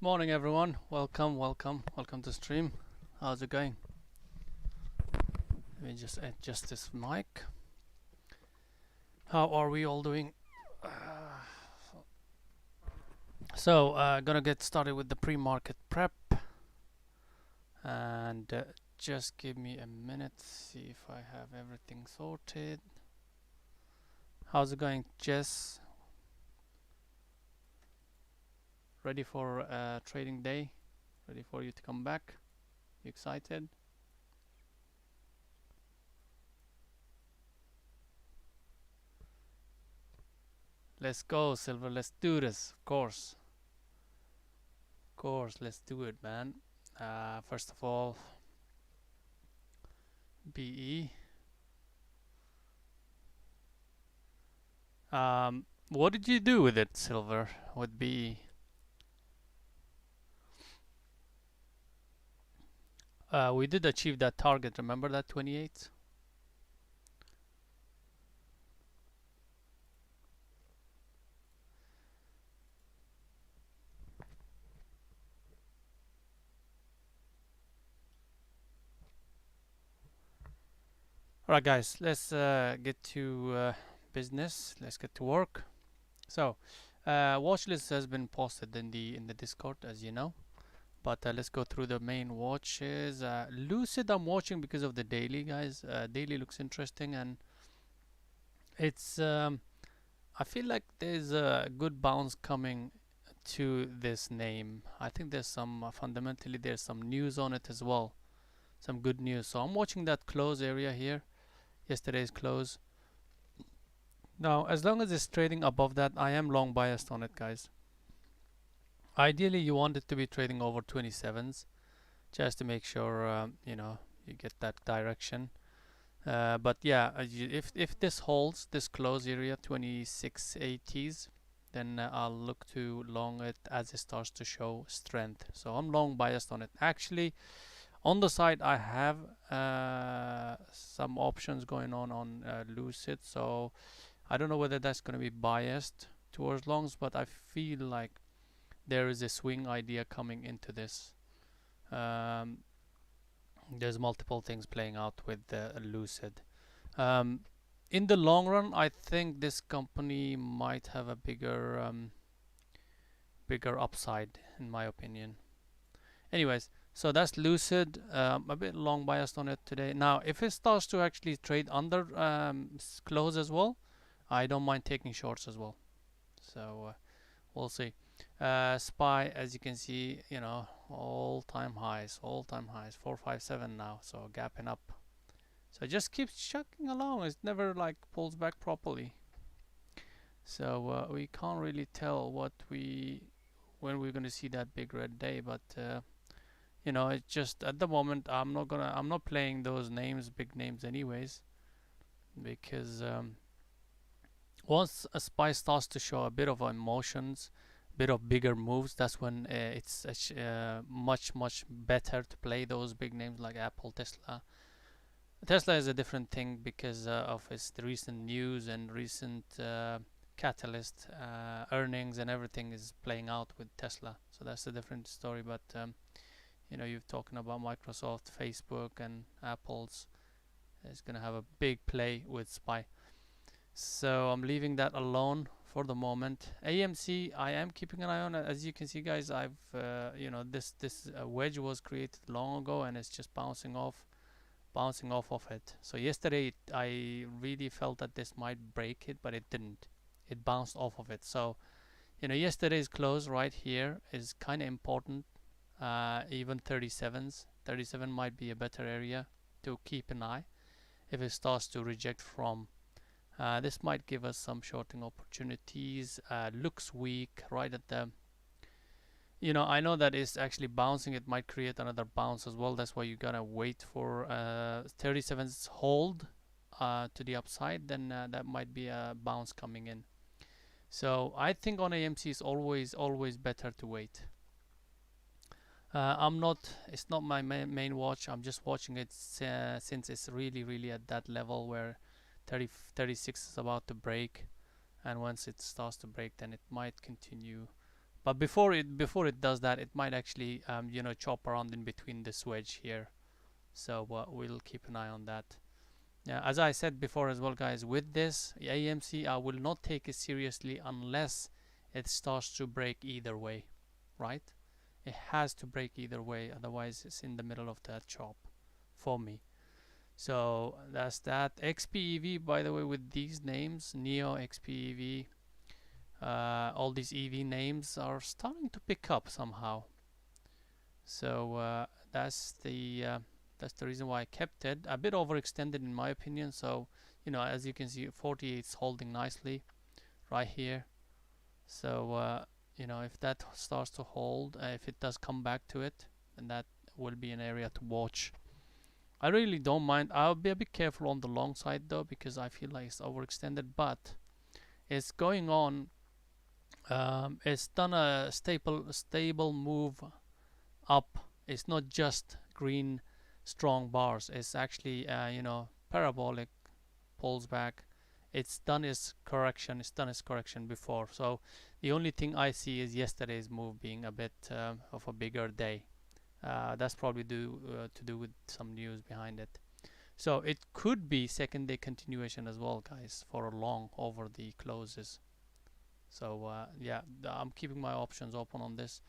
Morning everyone, welcome to stream. How's it going? Let me just adjust this mic. How are we all doing? Gonna get started with the pre-market prep, and just give me a minute, see if I have everything sorted. How's it going, Jess? Ready for trading day? Ready for you to come back? You excited? Let's go, Silver. Let's do this. Of course, let's do it, man. First of all, BE. What did you do with it, Silver? With BE? We did achieve that target. Remember that 28? Alright guys, let's get to business. Let's get to work. So, watch list has been posted in the Discord, as you know. But let's go through the main watches. Lucid I'm watching because of the daily, guys. Daily looks interesting, and it's I feel like there's a good bounce coming to this name. I think there's some fundamentally there's some news on it as well, some good news. So I'm watching that close area here, yesterday's close. Now, as long as it's trading above that, I am long biased on it, guys. Ideally, you want it to be trading over 27s, just to make sure you get that direction. But yeah, if this holds this close area 2680s, then I'll look to long it as it starts to show strength. So I'm long biased on it. Actually, on the side I have some options going on Lucid, so I don't know whether that's going to be biased towards longs, but I feel like there is a swing idea coming into this. There's multiple things playing out with Lucid. In the long run, I think this company might have a bigger upside, in my opinion. Anyways, so that's Lucid. A bit long biased on it today. Now, if it starts to actually trade under close as well, I don't mind taking shorts as well. So we'll see. SPY, as you can see, all-time highs, 457 now, so gapping up. So it just keeps chugging along. It never like pulls back properly. So we can't really tell when we're gonna see that big red day, but it's just at the moment I'm not playing those names, big names, anyways, because once a SPY starts to show a bit of emotions, bit of bigger moves, that's when it's much better to play those big names like Apple, Tesla. Tesla is a different thing because of its recent news and recent catalyst earnings, and everything is playing out with Tesla. So that's a different story. But you're talking about Microsoft, Facebook, and Apple's. It's gonna have a big play with SPY. So I'm leaving that alone for the moment. AMC, I am keeping an eye on it. As you can see, guys, I've this wedge was created long ago, and it's just bouncing off of it. So yesterday I really felt that this might break it, but it didn't. It bounced off of it. So yesterday's close right here is kind of important. Even 37s, 37 might be a better area to keep an eye if it starts to reject from. This might give us some shorting opportunities. Looks weak right at the, I know that it's actually bouncing. It might create another bounce as well. That's why you gotta wait for 37's hold to the upside. Then that might be a bounce coming in. So I think on AMC it's always better to wait. It's not my main watch. I'm just watching it since it's really at that level where 36 is about to break, and once it starts to break, then it might continue But before it does that, it might actually chop around in between this wedge here. So we'll keep an eye on that. Yeah, as I said before as well, guys, with this AMC, I will not take it seriously unless it starts to break either way, right? It has to break either way, otherwise it's in the middle of that chop for me. So that's that. XPEV, by the way, with these names, Neo, XPEV, all these EV names are starting to pick up somehow. So that's the reason why I kept it. A bit overextended in my opinion. So as you can see, 48 is holding nicely right here. So if that starts to hold, if it does come back to it, then that will be an area to watch. I really don't mind. I'll be a bit careful on the long side though, because I feel like it's overextended, but it's going on. It's done a stable move up. It's not just green strong bars. It's actually parabolic, pulls back. It's done its correction. It's done its correction before. So the only thing I see is yesterday's move being a bit of a bigger day. That's probably to do with some news behind it. So it could be second day continuation as well, guys, for a long over the closes. So yeah, I'm keeping my options open on this.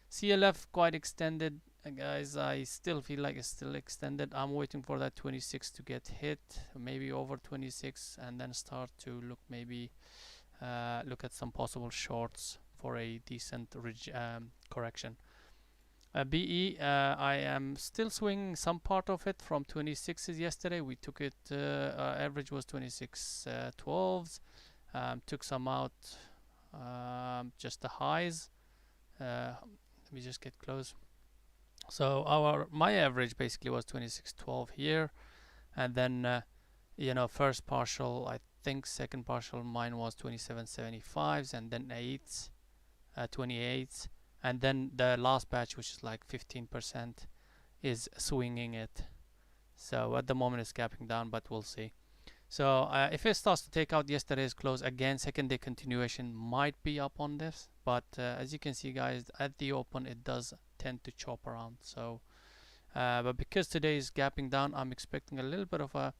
CLF quite extended, guys. I still feel like it's still extended. I'm waiting for that 26 to get hit, maybe over 26, and then start to look at some possible shorts for a decent correction. BE, I am still swinging some part of it from 26s yesterday. We took it, average was 26 12s. Took some out, just the highs. Let me just get close. So my average basically was 26.12 here, and then first partial, I think second partial mine was 27.75s, and then 8s, 28s, and then the last batch, which is like 15%, is swinging it. So at the moment it's gapping down, but we'll see. So if it starts to take out yesterday's close again, second day continuation might be up on this, but as you can see, guys, at the open it does tend to chop around. So but because today is gapping down, I'm expecting a little bit of a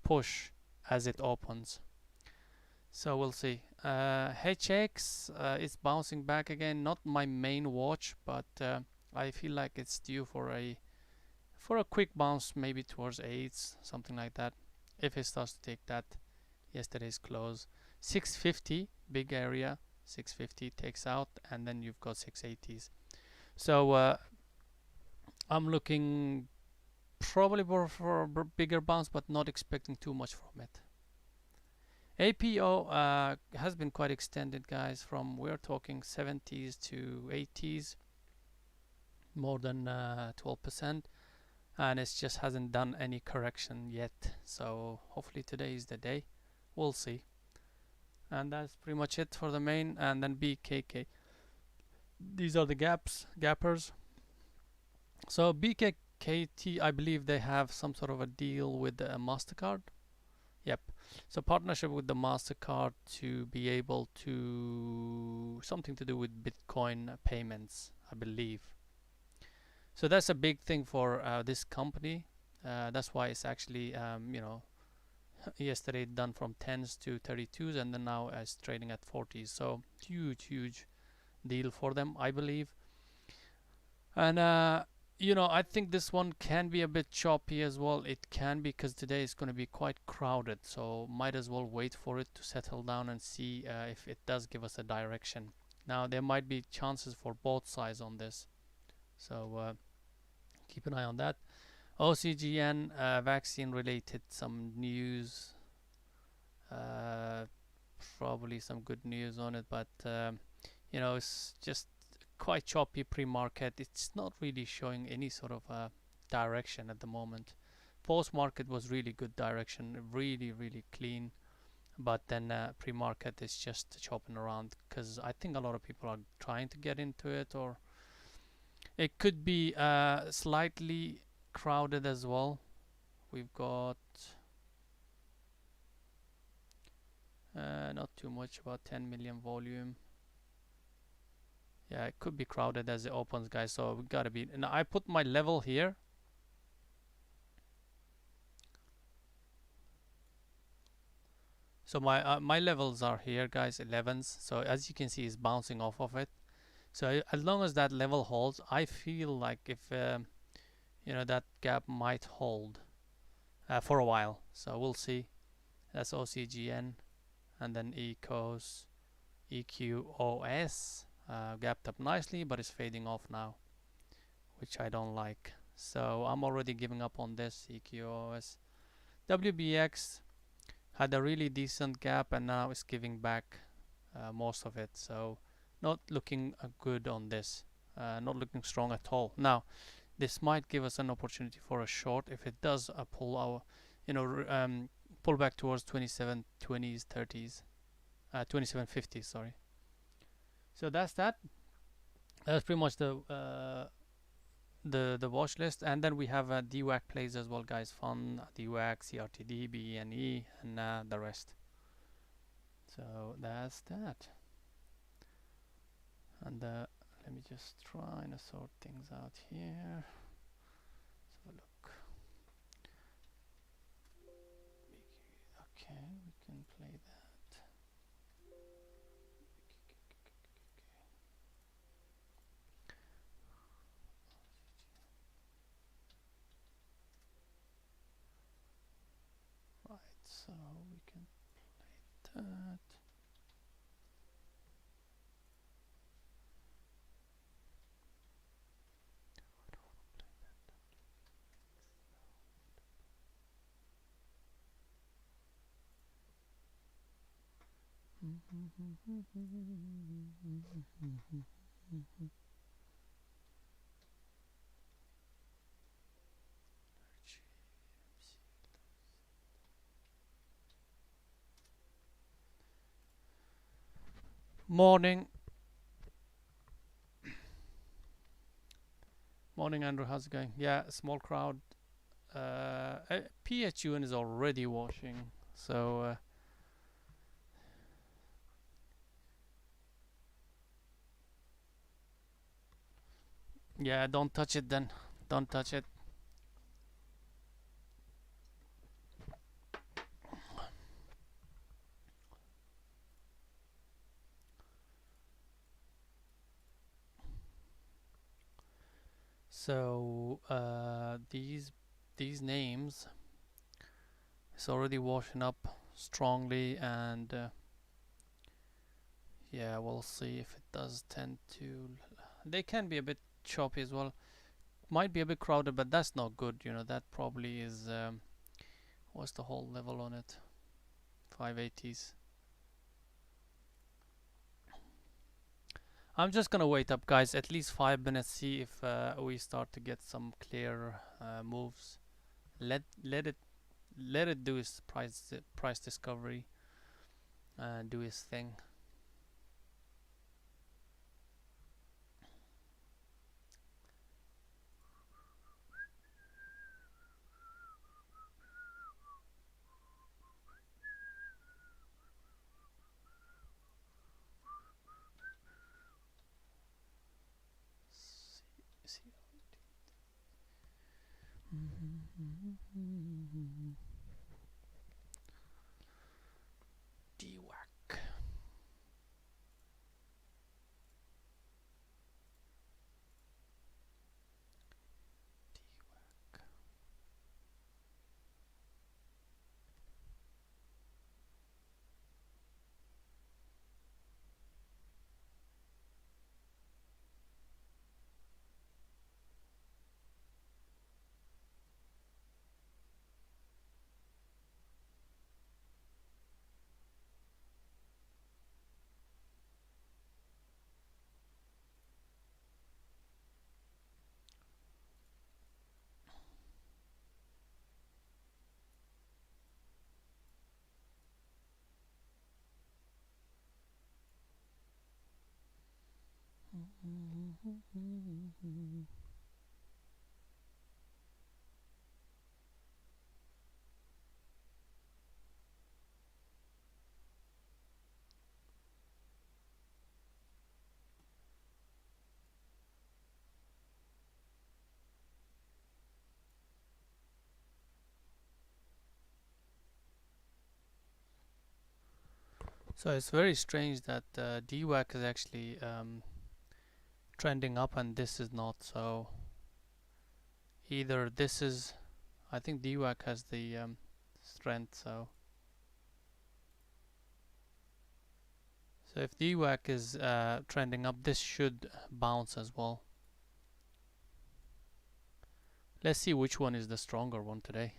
push as it opens. So we'll see. HX is bouncing back again. Not my main watch, but I feel like it's due for a quick bounce, maybe towards 8s, something like that. If it starts to take that yesterday's close. 650, big area. 650 takes out, and then you've got 680s. So I'm looking probably for a bigger bounce, but not expecting too much from it. APO has been quite extended, guys. From we're talking 70s to 80s, more than 12%, and it just hasn't done any correction yet. So hopefully today is the day. We'll see. And that's pretty much it for the main. And then Bkkt. These are the gappers. So Bkkt, I believe they have some sort of a deal with MasterCard. Yep. So partnership with the MasterCard to be able to something to do with Bitcoin payments, I believe. So that's a big thing for this company. That's why it's actually yesterday done from 10s to 32s, and then now it's trading at 40s. So huge deal for them, I believe. And I think this one can be a bit choppy as well. It can be, because today is going to be quite crowded, so might as well wait for it to settle down and see if it does give us a direction. Now there might be chances for both sides on this, so keep an eye on that. Ocgn, vaccine related, some news, probably some good news on it, but it's just quite choppy pre-market. It's not really showing any sort of direction at the moment. Post-market was really good direction, really clean, but then pre-market is just chopping around, because I think a lot of people are trying to get into it, or it could be slightly crowded as well. We've got not too much, about 10 million volume. Yeah, it could be crowded as it opens, guys. So we gotta be. And I put my level here. So my levels are here, guys, 11s. So as you can see, it's bouncing off of it. So as long as that level holds, I feel like if that gap might hold for a while. So we'll see. That's OCGN, and then ECOS, EQOS, gapped up nicely, but it's fading off now, which I don't like. So I'm already giving up on this EQOS. WBX had a really decent gap, and now it's giving back most of it. So not looking good on this. Not looking strong at all. Now this might give us an opportunity for a short if it does pull our, pull back towards 2720s, 30s, 2750s. Sorry. So that's that. That's pretty much the watch list, and then we have Dwacn plays as well, guys. Phun, Dwacn, Crtd, BNE, and the rest. So that's that. And let me just try and sort things out here. Let's have a look. Okay, we can play that. Right, so we can play that. Morning. Morning, Andrew. How's it going? Yeah, small crowd. PHUN is already washing, so yeah, don't touch it then. Don't touch it. So these names, it's already washing up strongly, and yeah, we'll see if it does tend to. They can be a bit choppy as well. Might be a bit crowded, but that's not good. That probably is. What's the whole level on it? 580s. I'm just gonna wait up, guys, at least 5 minutes, see if we start to get some clear moves. Let it do its price discovery, do its thing. See. Dwacn. So it's very strange that Dwacn is actually trending up and this is not. So either this is, I think Dwacn has the strength. So if Dwacn is trending up, this should bounce as well. Let's see which one is the stronger one today.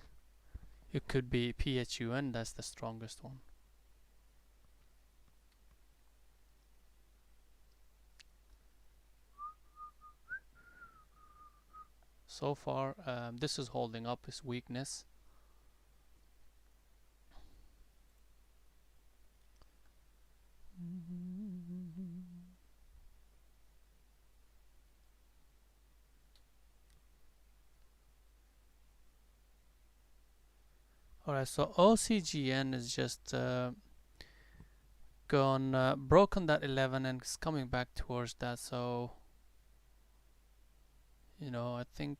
It could be Phun, that's the strongest one. So far, this is holding up its weakness. Alright, so Ocgn is just broken that 11 and is coming back towards that. So, I think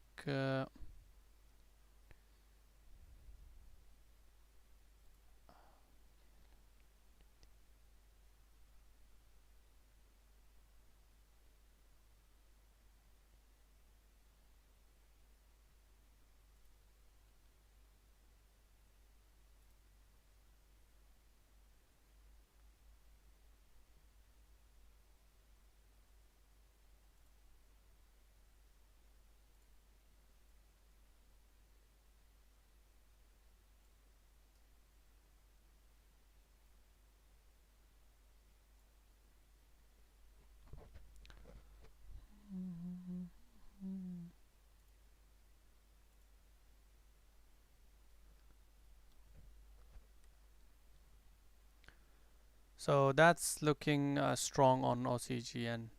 so that's looking strong on Ocgn.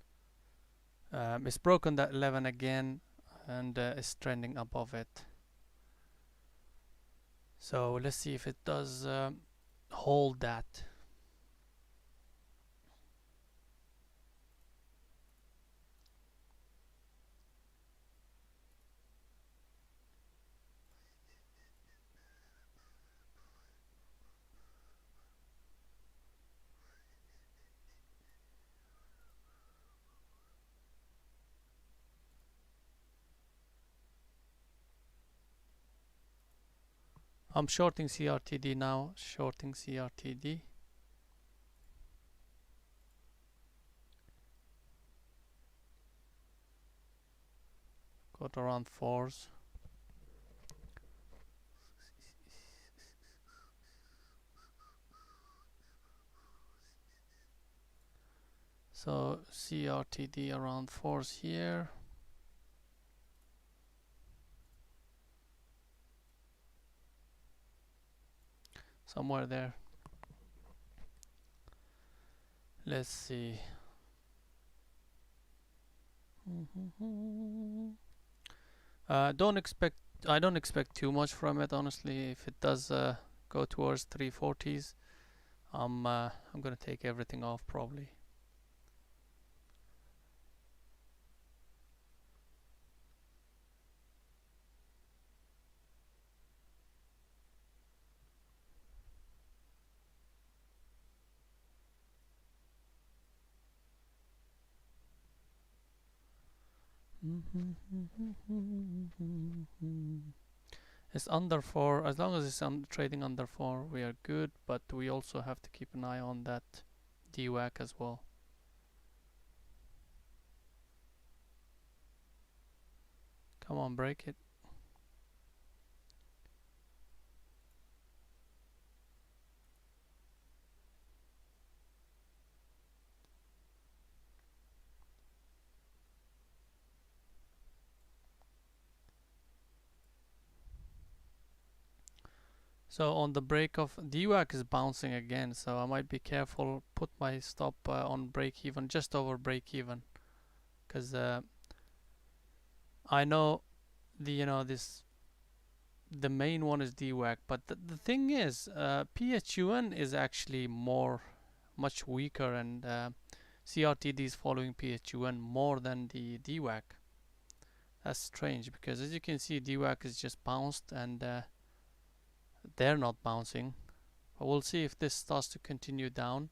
It's broken that 11 again and is trending above it. So let's see if it does hold that. I'm shorting CRTD now, shorting CRTD. Got around 4s. So CRTD around 4s here. Somewhere there. Let's see. I don't expect too much from it, honestly. If it does go towards 340s, I'm gonna take everything off probably. It's under 4. As long as it's trading under 4, we are good. But we also have to keep an eye on that Dwacn as well. Come on, break it. So on the break of Dwacn is bouncing again, so I might be careful. Put my stop on break even, just over break even, because I know the main one is Dwacn, but the thing is, Phun is actually much weaker, and CRTD is following Phun more than the Dwacn. That's strange because as you can see, Dwacn is just bounced and they're not bouncing. But we'll see if this starts to continue down.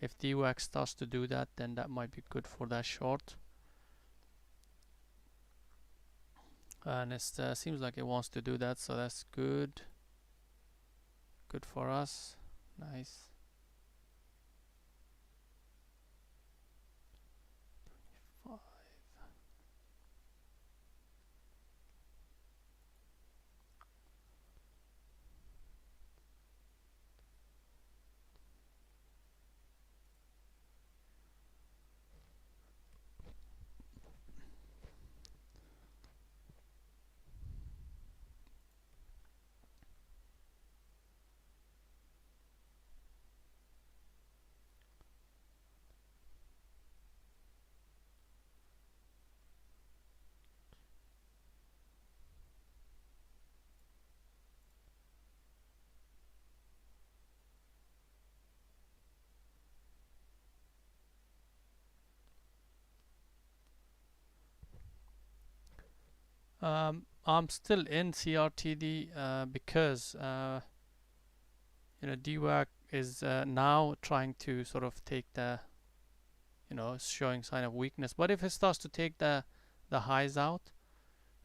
If Dwacn starts to do that, then that might be good for that short. And it seems like it wants to do that, so that's good. Good for us. Nice. I'm still in CRTD because Dwacn is now trying to sort of take the, showing sign of weakness. But if it starts to take the highs out,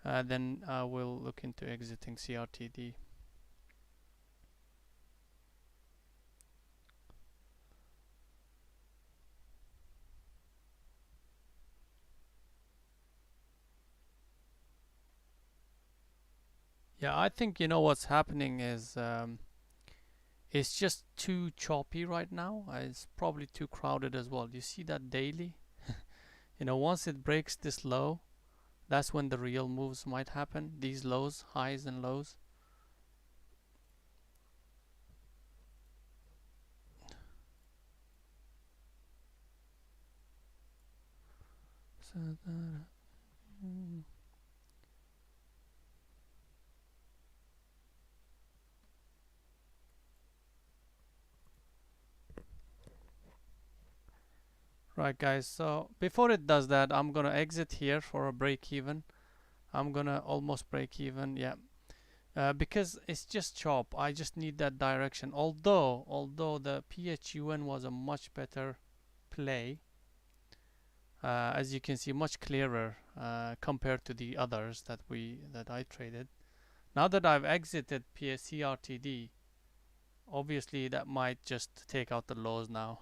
then we'll look into exiting CRTD. Yeah, I think what's happening is it's just too choppy right now. It's probably too crowded as well. You see that daily? Once it breaks this low, that's when the real moves might happen. These lows, highs and lows. So right, guys, so before it does that, I'm gonna exit here for a break even. I'm gonna almost break even, yeah. Because it's just chop. I just need that direction. Although the PHUN was a much better play, as you can see, much clearer compared to the others that I traded. Now that I've exited CRTD, obviously that might just take out the lows now.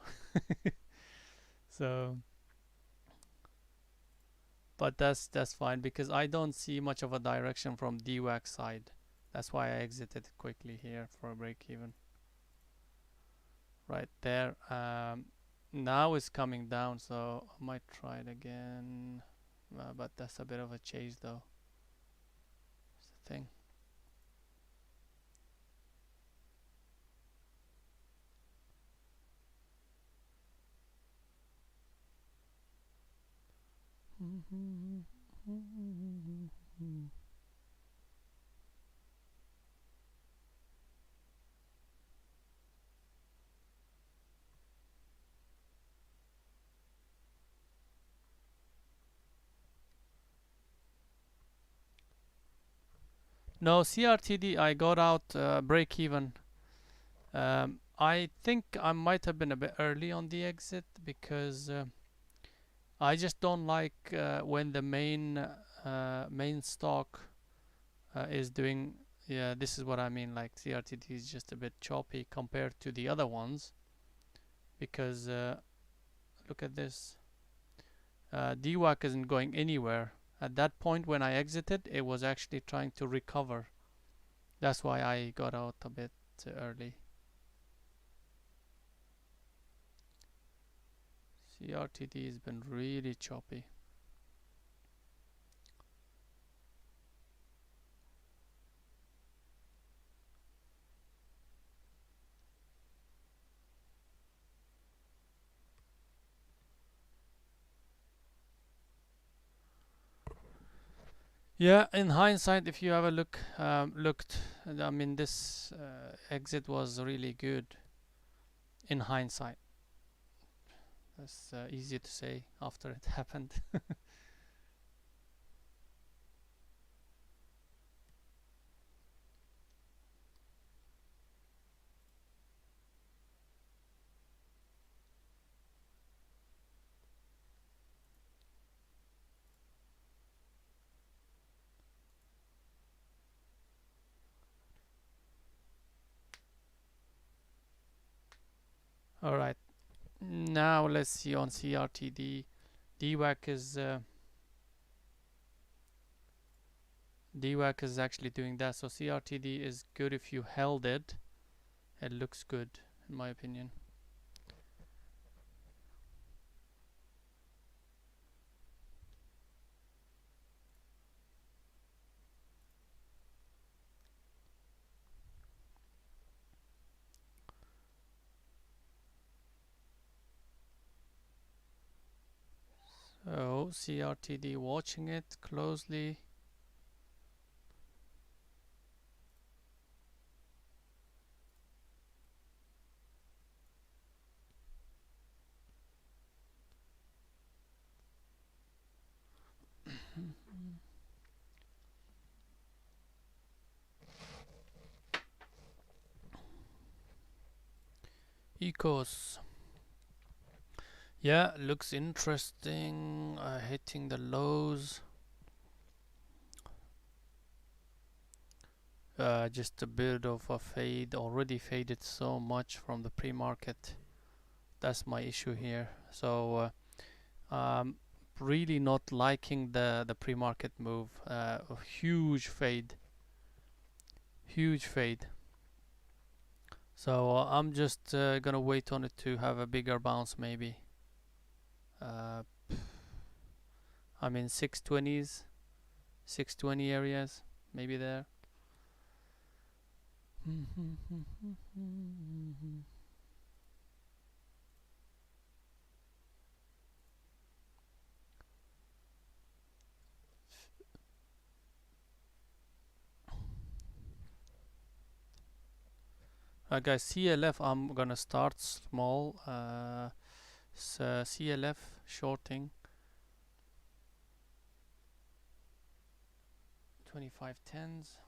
So, but that's fine because I don't see much of a direction from Dwacn side. That's why I exited quickly here for a break even. Right there. Now it's coming down, so I might try it again. But that's a bit of a chase though. That's the thing. No, CRTD, I got out break even. I think I might have been a bit early on the exit because I just don't like when the main stock is doing. Yeah, this is what I mean. Like CRTD is just a bit choppy compared to the other ones because look at this. Dwacn isn't going anywhere. At that point when I exited, it was actually trying to recover. That's why I got out a bit early. CRTD has been really choppy. Yeah, in hindsight, if you have a looked, I mean, this exit was really good in hindsight. That's easy to say after it happened. All right. Now let's see on CRTD. DWAC is DWAC is actually doing that. So CRTD is good if you held it. It looks good in my opinion. So CRTD watching it closely. Ecos. Yeah, looks interesting. Hitting the lows. Just a bit of a fade. Already faded so much from the pre-market. That's my issue here. So really not liking the pre-market move. A huge fade. Huge fade. So I'm just gonna wait on it to have a bigger bounce maybe. Uh, I'm in 620s, 620 areas, maybe there. Guys, CLF I'm gonna start small. So CLF shorting 2510s.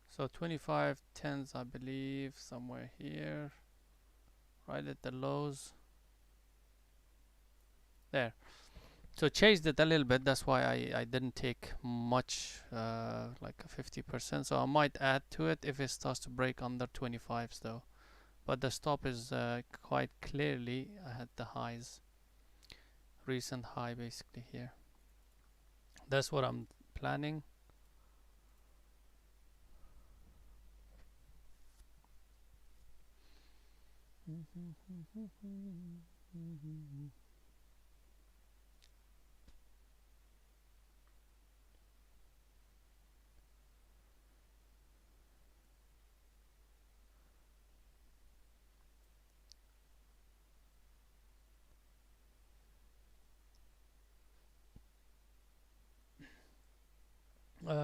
So 2510s I believe somewhere here, right at the lows. There. So chased it a little bit. That's why I didn't take much, like a 50%. So I might add to it if it starts to break under 25s though. But the stop is quite clearly at the highs, recent high basically here. That's what I'm planning.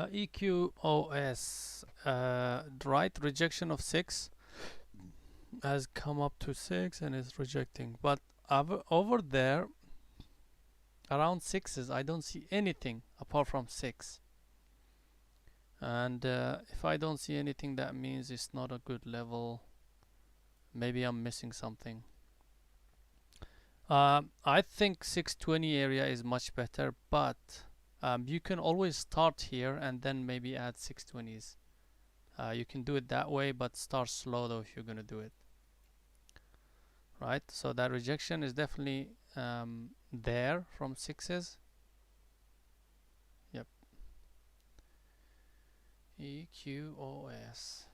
EQOS, right, rejection of 6 has come up to 6 and is rejecting, but over there around 6s I don't see anything apart from 6, and if I don't see anything that means it's not a good level. Maybe I'm missing something. I think 620 area is much better, but you can always start here and then maybe add 620s. You can do it that way, but start slow though if you're gonna do it. Right, so that rejection is definitely there from 6s. Yep. EQOS.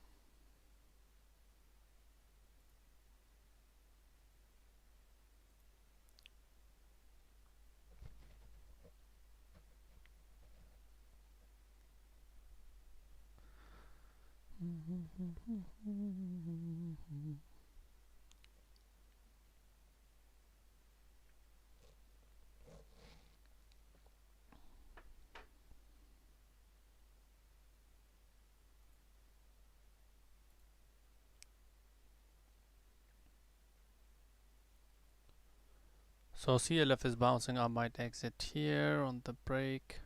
So CLF is bouncing. I might exit here on the break.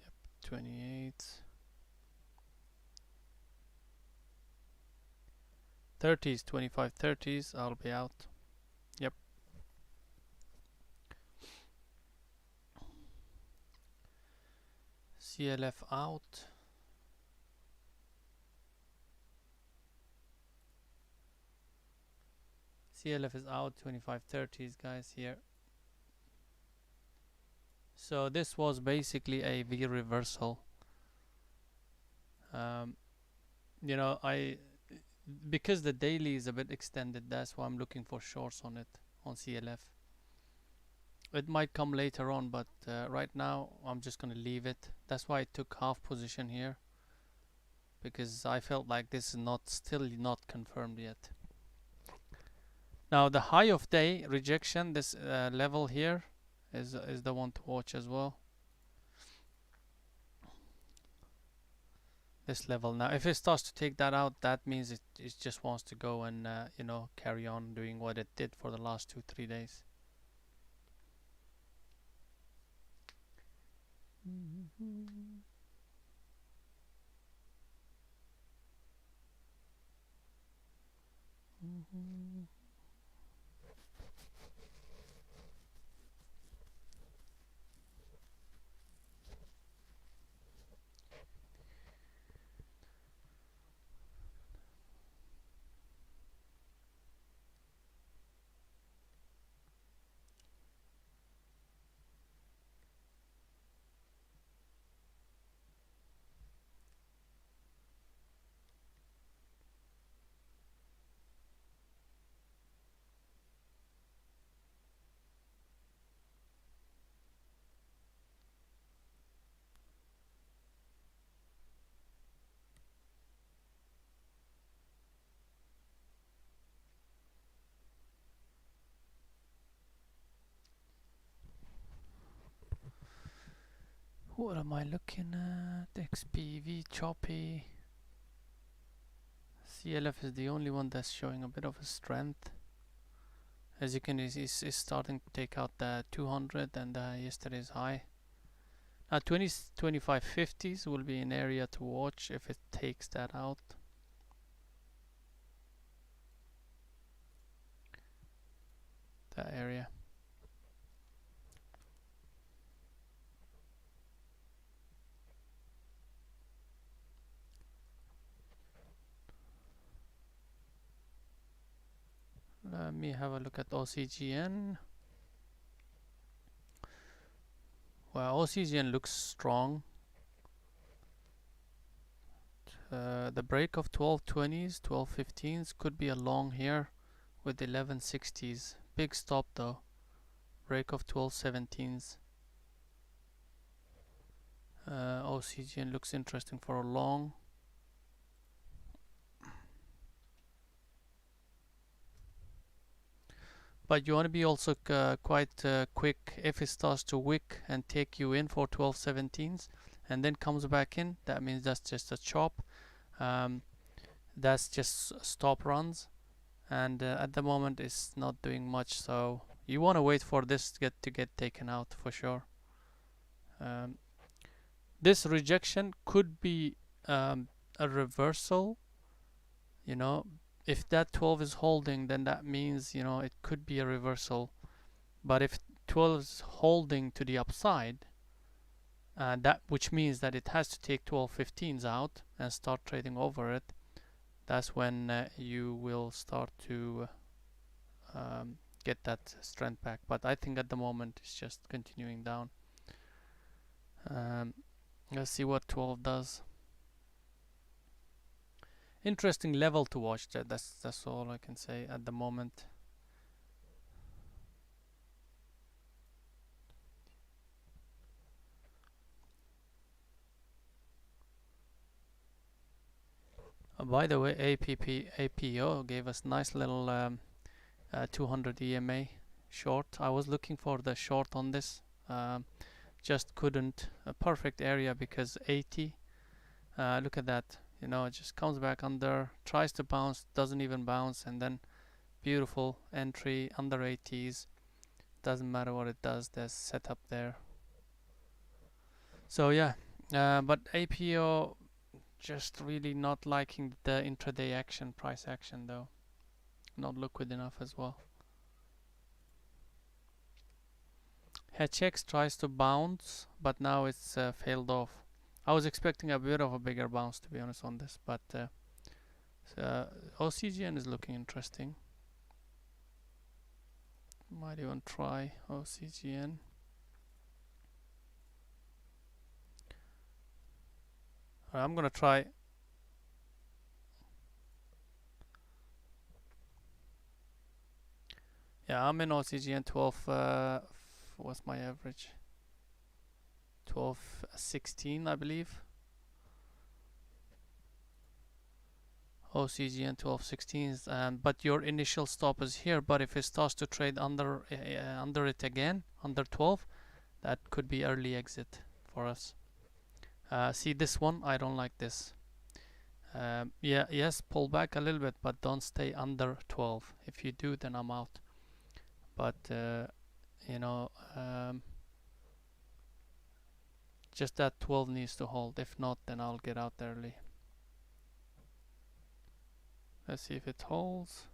Yep, 28. 30s, 25 30s, I'll be out. Yep. CLF out. CLF is out, 2530s guys here. So this was basically a V reversal. You know, because the daily is a bit extended, that's why I'm looking for shorts on it, on CLF. It might come later on, but right now I'm just gonna leave it. That's why I took half position here, because I felt like this is still not confirmed yet. Now the high of day rejection, this level here is the one to watch as well. This level. Now if it starts to take that out, that means it just wants to go and you know, carry on doing what it did for the last 2-3 days. What am I looking at? XPV choppy. CLF is the only one that's showing a bit of a strength. As you can see, it's starting to take out the 200 and yesterday's high. Now 2550s will be an area to watch if it takes that out. That area. Let me have a look at Ocgn. Well, Ocgn looks strong. The break of 1220s, 1215s could be a long here with 1160s. Big stop though. Break of 1217s. Ocgn looks interesting for a long. But you want to be also quite quick if it starts to wick and take you in for 1217s and then comes back in. That means that's just a chop. That's just stop runs, and at the moment it's not doing much. So you want to wait for this to get taken out for sure. This rejection could be a reversal. You know, if that 12 is holding, then that means, you know, it could be a reversal. But if 12 is holding to the upside, which means that it has to take 1215s out and start trading over it, that's when you will start to get that strength back. But I think at the moment it's just continuing down. Let's see what 12 does. Interesting level to watch. That's all I can say at the moment. By the way, APO gave us nice little 200 EMA short. I was looking for the short on this, just couldn't. A perfect area because 80. Look at that. You know, it just comes back under, tries to bounce, doesn't even bounce, and then beautiful entry under 80s. Doesn't matter what it does, there's setup there. So yeah, but APO just really not liking the intraday action, price action though. Not liquid enough as well. HX tries to bounce, but now it's failed off. I was expecting a bit of a bigger bounce, to be honest, on this, but so OCGN is looking interesting. Might even try OCGN. I'm gonna try. Yeah, I'm in OCGN 12. What's my average? 12.16, I believe. OCGN 12.16, but your initial stop is here. But if it starts to trade under it again, under 12, that could be early exit for us. See this one? I don't like this. Yeah, yes, pull back a little bit, but don't stay under 12. If you do, then I'm out. But you know, just that 12 needs to hold. If not, then I'll get out early. Let's see if it holds.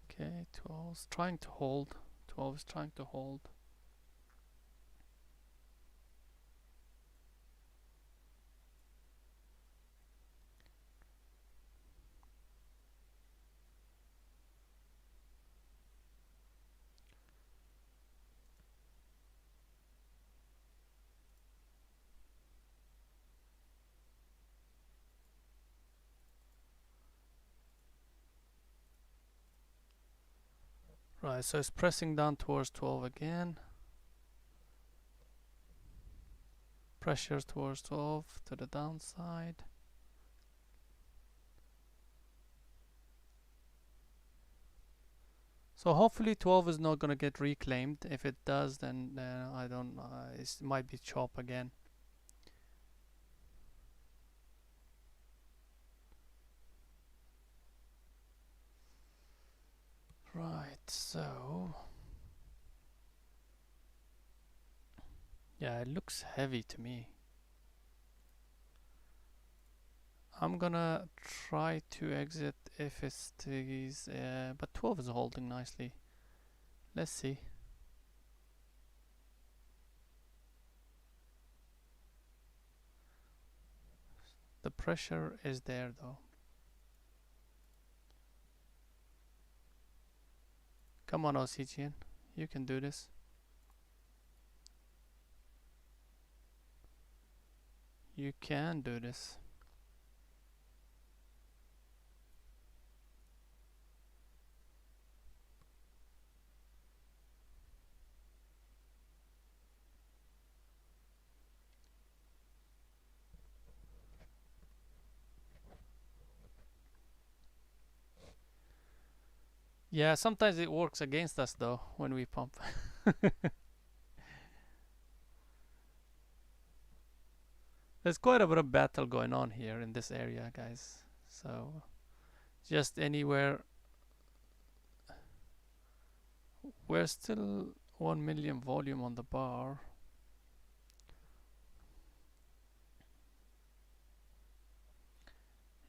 Okay, 12 is trying to hold. 12 is trying to hold. Right, so it's pressing down towards 12 again. Pressure towards 12 to the downside. So hopefully 12 is not going to get reclaimed. If it does, then I don't know. It might be chop again. Right, so yeah, it looks heavy to me. I'm gonna try to exit if it stays, but 12 is holding nicely. Let's see. The pressure is there though. Come on, OCGN, you can do this. You can do this. Yeah, sometimes it works against us though when we pump. There's quite a bit of battle going on here in this area, guys. So just anywhere. We're still 1 million volume on the bar.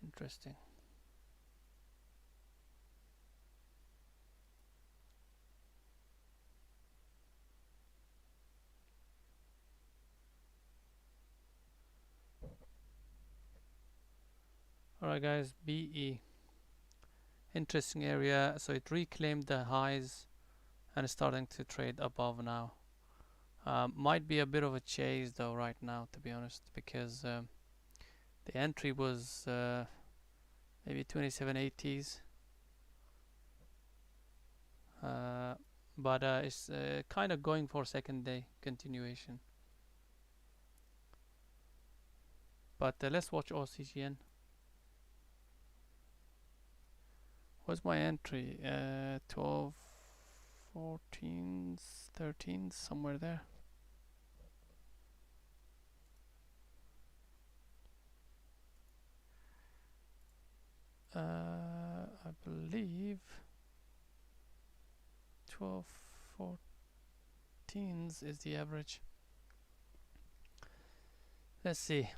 Interesting. Alright guys, BE. Interesting area. So it reclaimed the highs and is starting to trade above now. Might be a bit of a chase though right now, to be honest, because the entry was maybe 2780s. But it's kind of going for second day continuation. But let's watch OCGN. What's my entry? 12, 14s, 13s, somewhere there. I believe 12, 14s is the average. Let's see.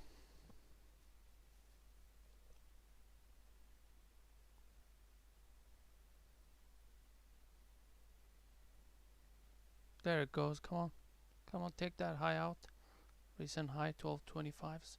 There it goes, come on. Come on, take that high out. Recent high 1225s.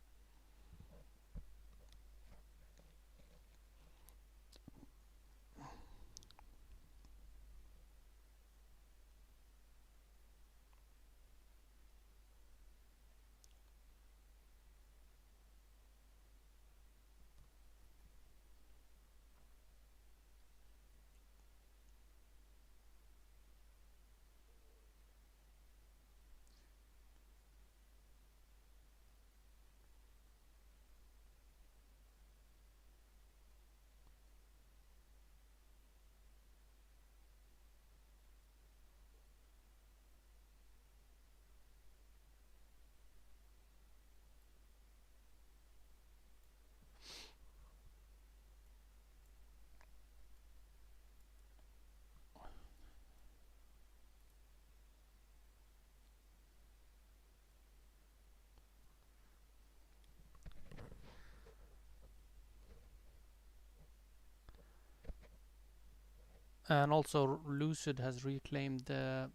And also Lucid has reclaimed the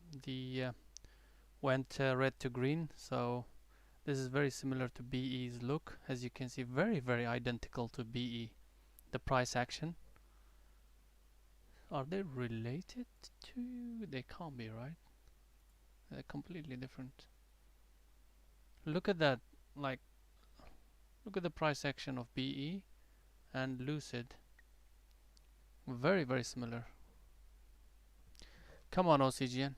went red to green, so this is very similar to BE's look. As you can see, very identical to BE. The price action. Are they related to? They can't be, right? They're completely different. Look at that. Like, look at the price action of BE and Lucid. Very similar. Come on, Ocgn.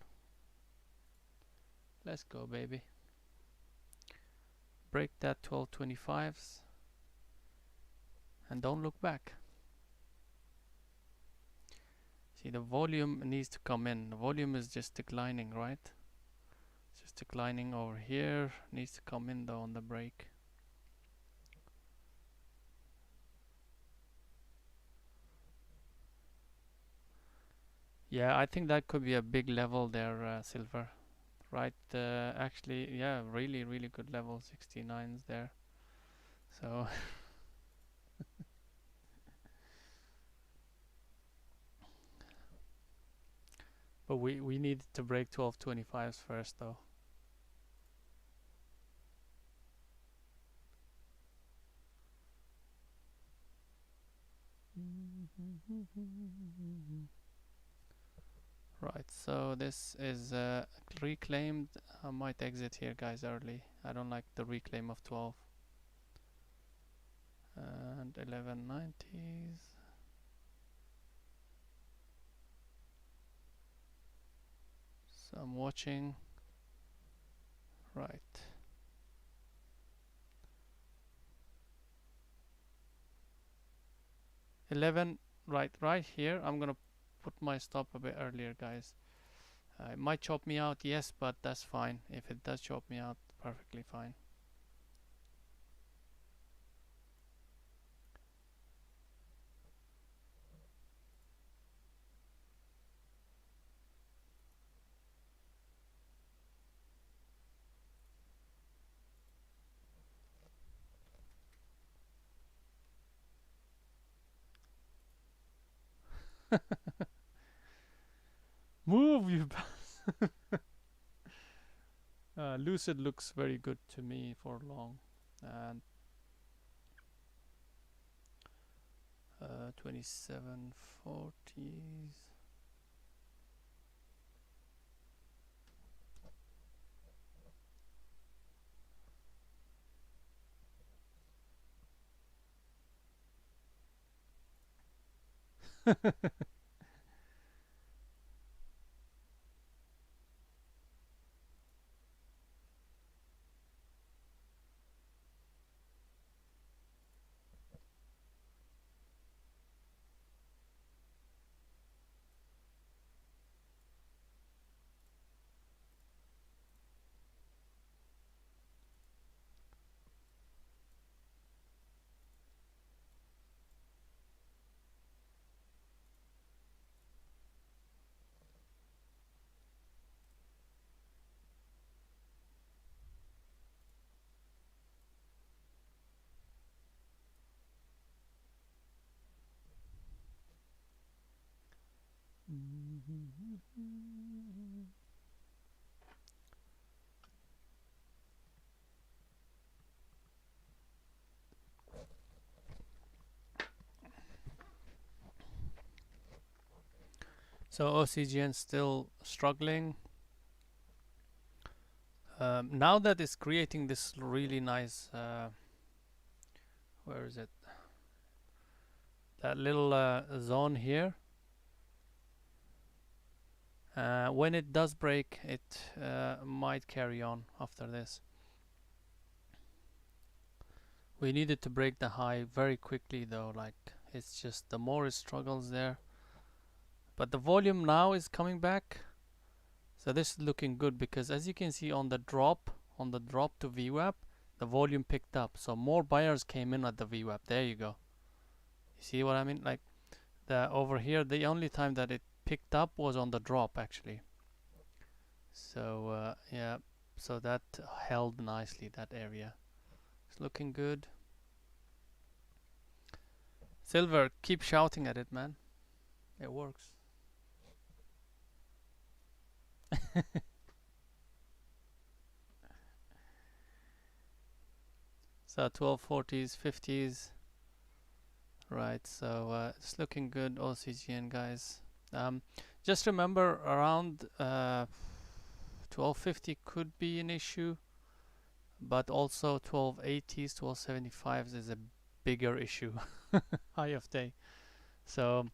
Let's go, baby. Break that 1225s and don't look back. See, the volume needs to come in. The volume is just declining, right? It's just declining over here. Needs to come in though on the break. Yeah, I think that could be a big level there, Silver. Right, actually, yeah, really good level, 69s there. So, but we need to break 1225s first though. Right, so this is reclaimed. I might exit here, guys, early. I don't like the reclaim of 12. And 1190s. So I'm watching. Right. 11, right here. I'm gonna put my stop a bit earlier, guys. It might chop me out, yes, but that's fine. If it does chop me out, perfectly fine. Move, you Lucid looks very good to me for long. And 2740s. So Ocgn still struggling. Now that it's creating this really nice, where is it? That little zone here. When it does break, it might carry on after this. We needed to break the high very quickly though, like it's just the more it struggles there. But the volume now is coming back. So this is looking good because as you can see on the drop to VWAP, the volume picked up. So more buyers came in at the VWAP. There you go. You see what I mean? Like the over here, the only time that it picked up was on the drop actually. So yeah, so that held nicely, that area. It's looking good. Silver, keep shouting at it, man. It works. So 1240s, 50s. Right, so it's looking good, OCGN guys. Just remember around 1250 could be an issue, but also 1280s, 1275s is a bigger issue. High of day. So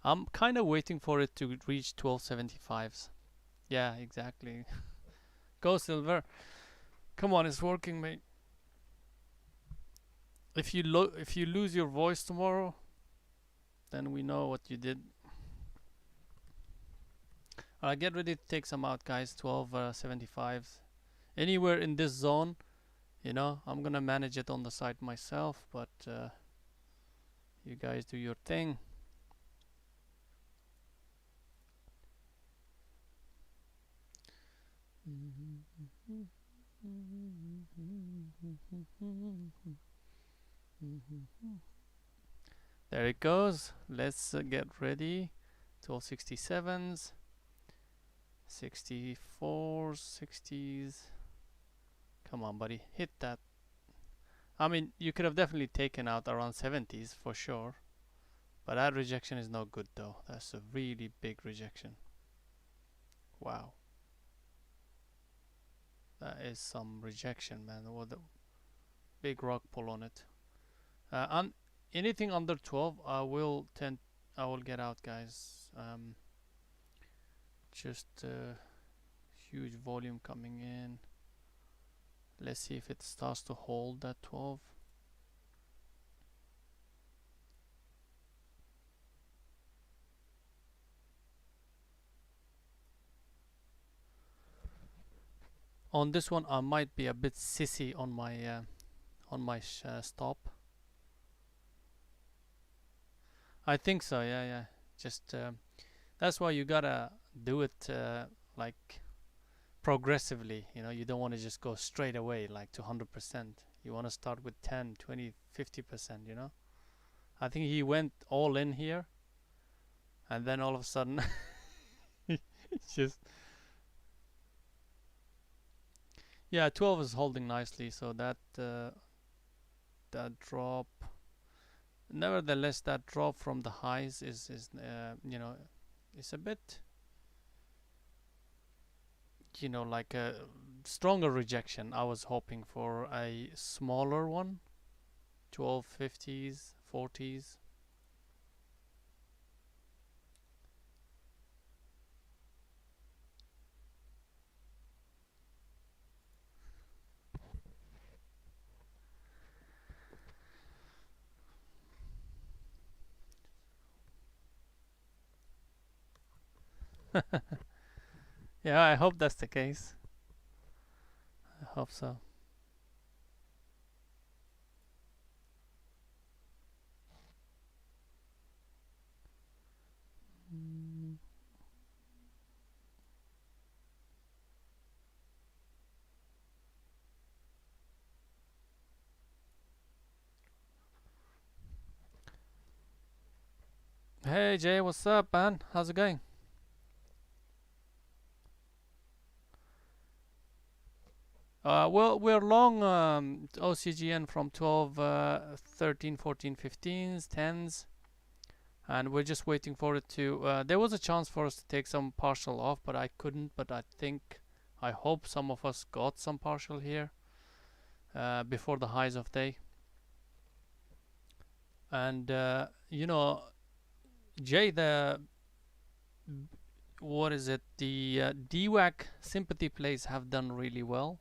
I'm kind of waiting for it to reach 1275s. Yeah, exactly. Go silver. Come on, it's working, mate. If you lose your voice tomorrow, then we know what you did. Alright, get ready to take some out, guys. 1275s. Anywhere in this zone, you know, I'm gonna manage it on the side myself, but you guys do your thing. There it goes. Let's get ready. 1267s, 64s, 60s. Come on, buddy, hit that. I mean, you could have definitely taken out around 70s for sure, but that rejection is no good though. That's a really big rejection. Wow, that is some rejection, man. What a big rock pull on it. Anything under 12, I will get out, guys. Just huge volume coming in. Let's see if it starts to hold that 12. On this one, I might be a bit sissy on my stop. I think so. Yeah, yeah. Just that's why you gotta do it like progressively. You know, you don't want to just go straight away like to 100%. You want to start with 10, 20, 50%. You know. I think he went all in here, and then all of a sudden, it's just. Yeah, 12 is holding nicely, so that that drop. Nevertheless, that drop from the highs is you know, it's a bit, you know, like a stronger rejection. I was hoping for a smaller one, 1250s, 40s. Yeah, I hope that's the case. I hope so. Hey Jay, what's up, man? How's it going? Well, we're long OCGN from 12, 13, 14, 15s, 10s. and we're just waiting for it to. There was a chance for us to take some partial off, but I couldn't. But I hope some of us got some partial here before the highs of day. And you know, Jay, the what is it? The Dwacn sympathy plays have done really well.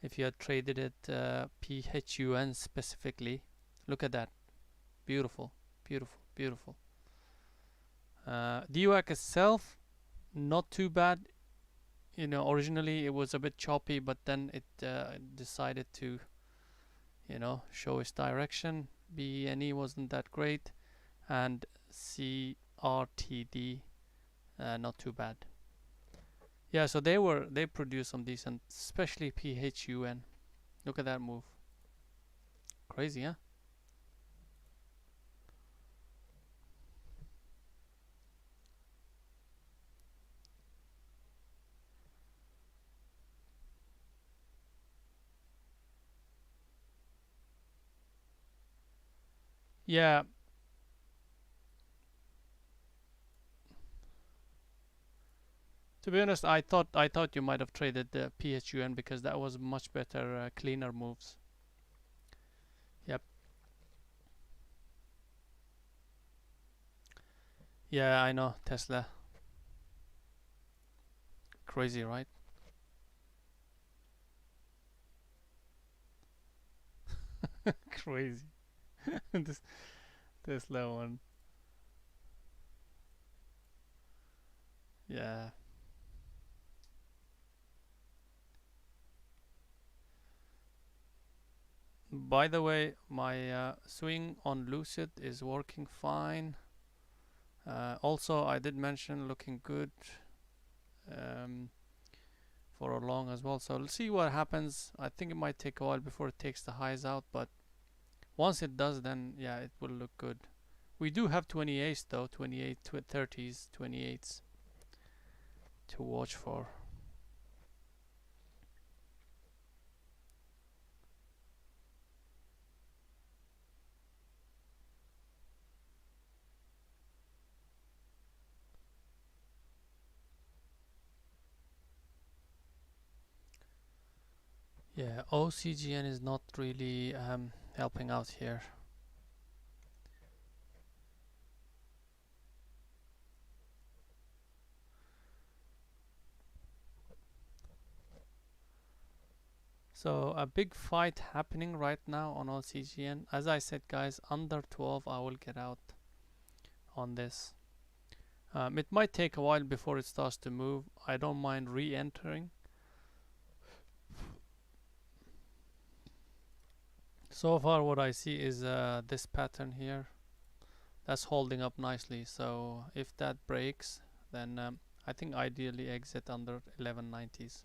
If you had traded it PHUN specifically, look at that, beautiful, beautiful, beautiful. Dwacn itself, not too bad. You know, originally it was a bit choppy, but then it decided to, you know, show its direction. BNE wasn't that great, and CRTD not too bad. Yeah, so they produced some decent, especially PHUN. Look at that move, crazy, huh? Yeah, to be honest, I thought you might have traded the PHUN because that was much better, cleaner moves. Yep. Yeah, I know Tesla. Crazy, right? Crazy. This Tesla one. Yeah. By the way, my swing on Lucid is working fine. Also, I did mention looking good um, for a long as well. So let's see what happens. I think it might take a while before it takes the highs out, but once it does, then yeah, it will look good. We do have 28s though, 28, 30s, 28s to watch for. Yeah, OCGN is not really helping out here. So a big fight happening right now on OCGN. As I said, guys, under 12 I will get out on this. It might take a while before it starts to move. I don't mind re-entering. So far what I see is this pattern here. That's holding up nicely. So if that breaks, then I think ideally exit under 1190s.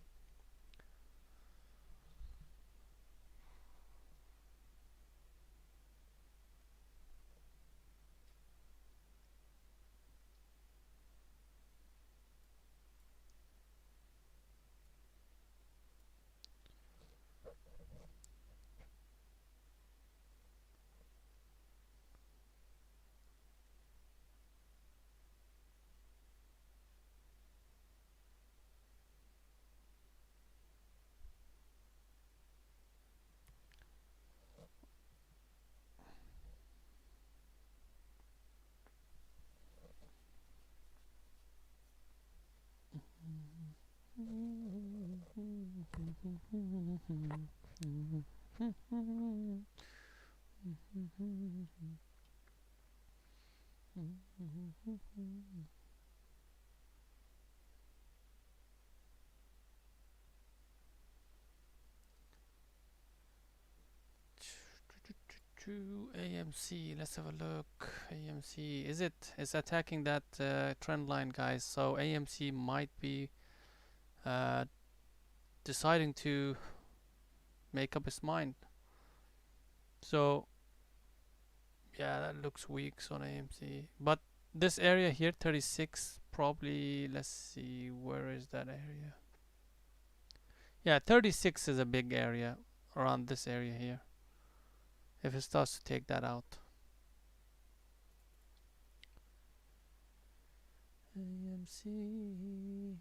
To AMC, let's have a look. AMC, is attacking that trend line, guys. So AMC might be uh, deciding to make up its mind. So yeah, that looks weak on AMC. But this area here, 36, probably. Let's see, where is that area? Yeah, 36 is a big area around this area here. If it starts to take that out. AMC.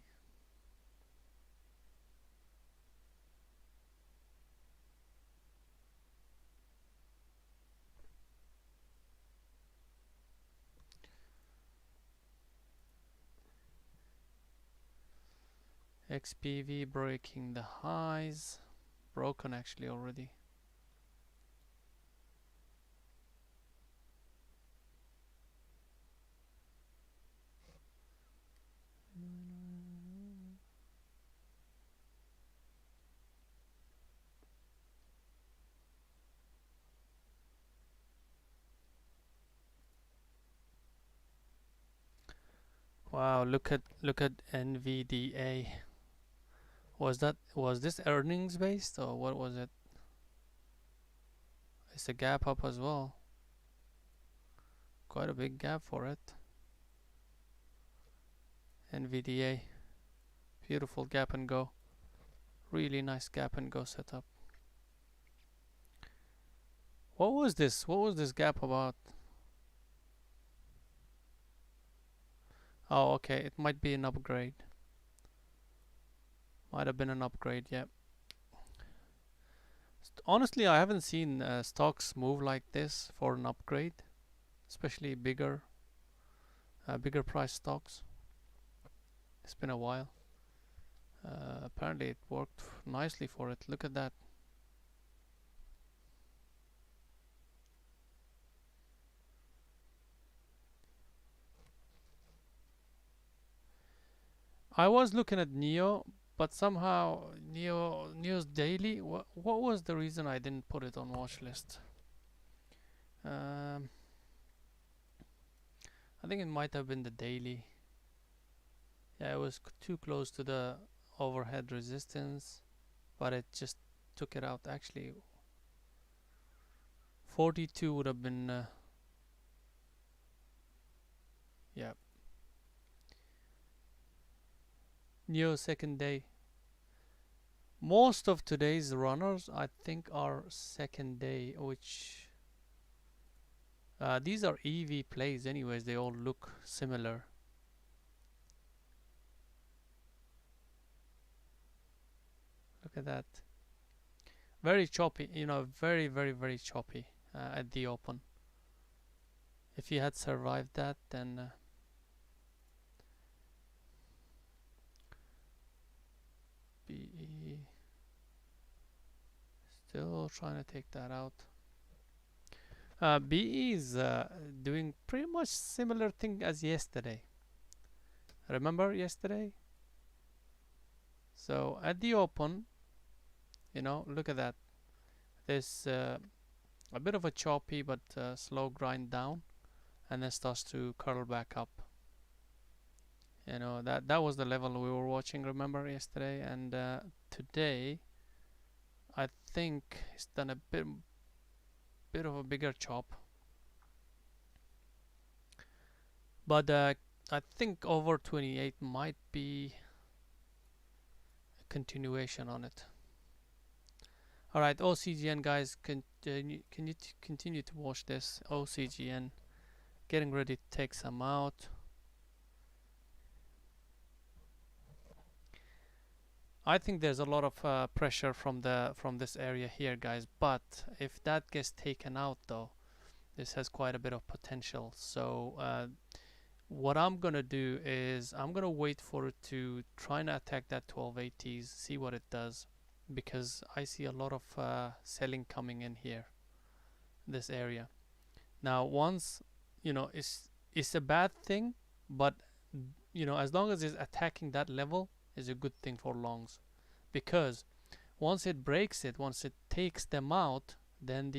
XPV breaking the highs. Broken actually already. Wow, look at NVDA. Was this earnings based or what was it? It's a gap up as well. Quite a big gap for it. NVDA. Beautiful gap and go. Really nice gap and go setup. What was this? What was this gap about? Oh, okay. It might be an upgrade. Might have been an upgrade, yeah. Honestly, I haven't seen stocks move like this for an upgrade, especially bigger price stocks. It's been a while. Apparently, it worked nicely for it. Look at that. I was looking at Neo, but somehow Neo's daily. What was the reason I didn't put it on watch list? I think it might have been the daily. Yeah, it was too close to the overhead resistance, but it just took it out. Actually, 42 would have been. Yeah. Neo second day. Most of today's runners, I think, are second day, which these are EV plays anyways. They all look similar. Look at that. Very choppy, very, very, very choppy at the open. If you had survived that, then BE still trying to take that out. BE is doing pretty much similar thing as yesterday. Remember yesterday? So at the open, look at that. There's a bit of a choppy but slow grind down, and then starts to curl back up. That was the level we were watching. Remember yesterday, and today, I think it's done a bit of a bigger chop. But I think over 28 might be a continuation on it. Alright, OCGN guys, can you continue to watch this? OCGN, getting ready to take some out. I think there's a lot of pressure from this area here, guys. But if that gets taken out, though, this has quite a bit of potential. So what I'm gonna do is I'm gonna wait for it to try and attack that 1280s, see what it does, because I see a lot of selling coming in here, this area. Now, once it's a bad thing, but as long as it's attacking that level, is a good thing for longs, because once it breaks it, once it takes them out, then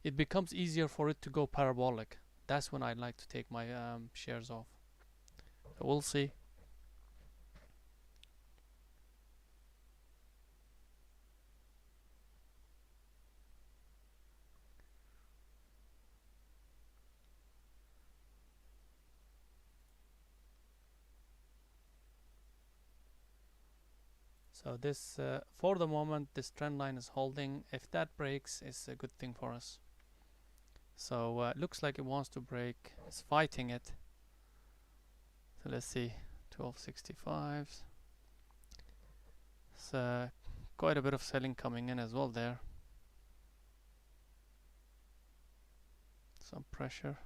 it becomes easier for it to go parabolic. That's when I'd like to take my shares off. So we'll see. So this, for the moment, this trend line is holding. If that breaks, it's a good thing for us. So looks like it wants to break. It's fighting it. So let's see, 1265s. So quite a bit of selling coming in as well there. Some pressure,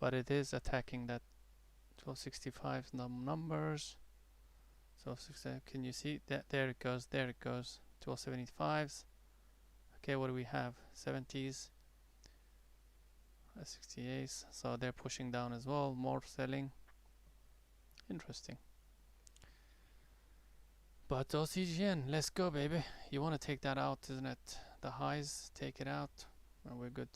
but it is attacking that 1265 numbers. So can you see that? There it goes. There it goes. 1275s. Okay, what do we have? 70s, 68s. So they're pushing down as well. More selling. Interesting. But Ocgn, let's go, baby. You want to take that out, isn't it? The highs, take it out, and we're good.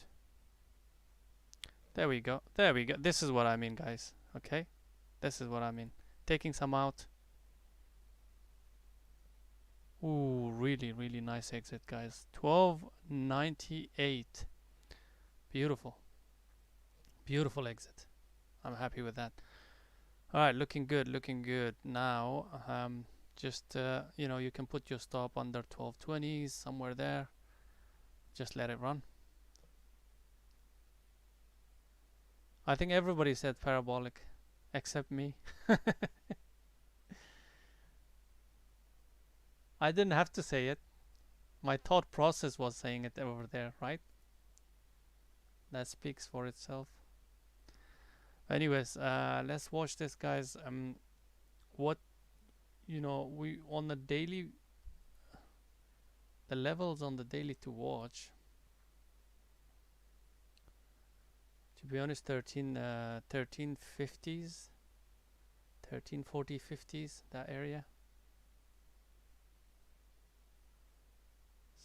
There we go. There we go. This is what I mean, guys. Okay? This is what I mean. Taking some out. Ooh, really, really nice exit, guys. 1298. Beautiful. Beautiful exit. I'm happy with that. Alright, looking good, looking good. Now, just, you know, you can put your stop under 1220s, somewhere there. Just let it run. I think everybody said parabolic, except me. I didn't have to say it. My thought process was saying it over there, right? That speaks for itself. Anyways, let's watch this, guys. What, you know, we on the daily, the levels on the daily to watch. To be honest, 1350s, 1340 50s, that area.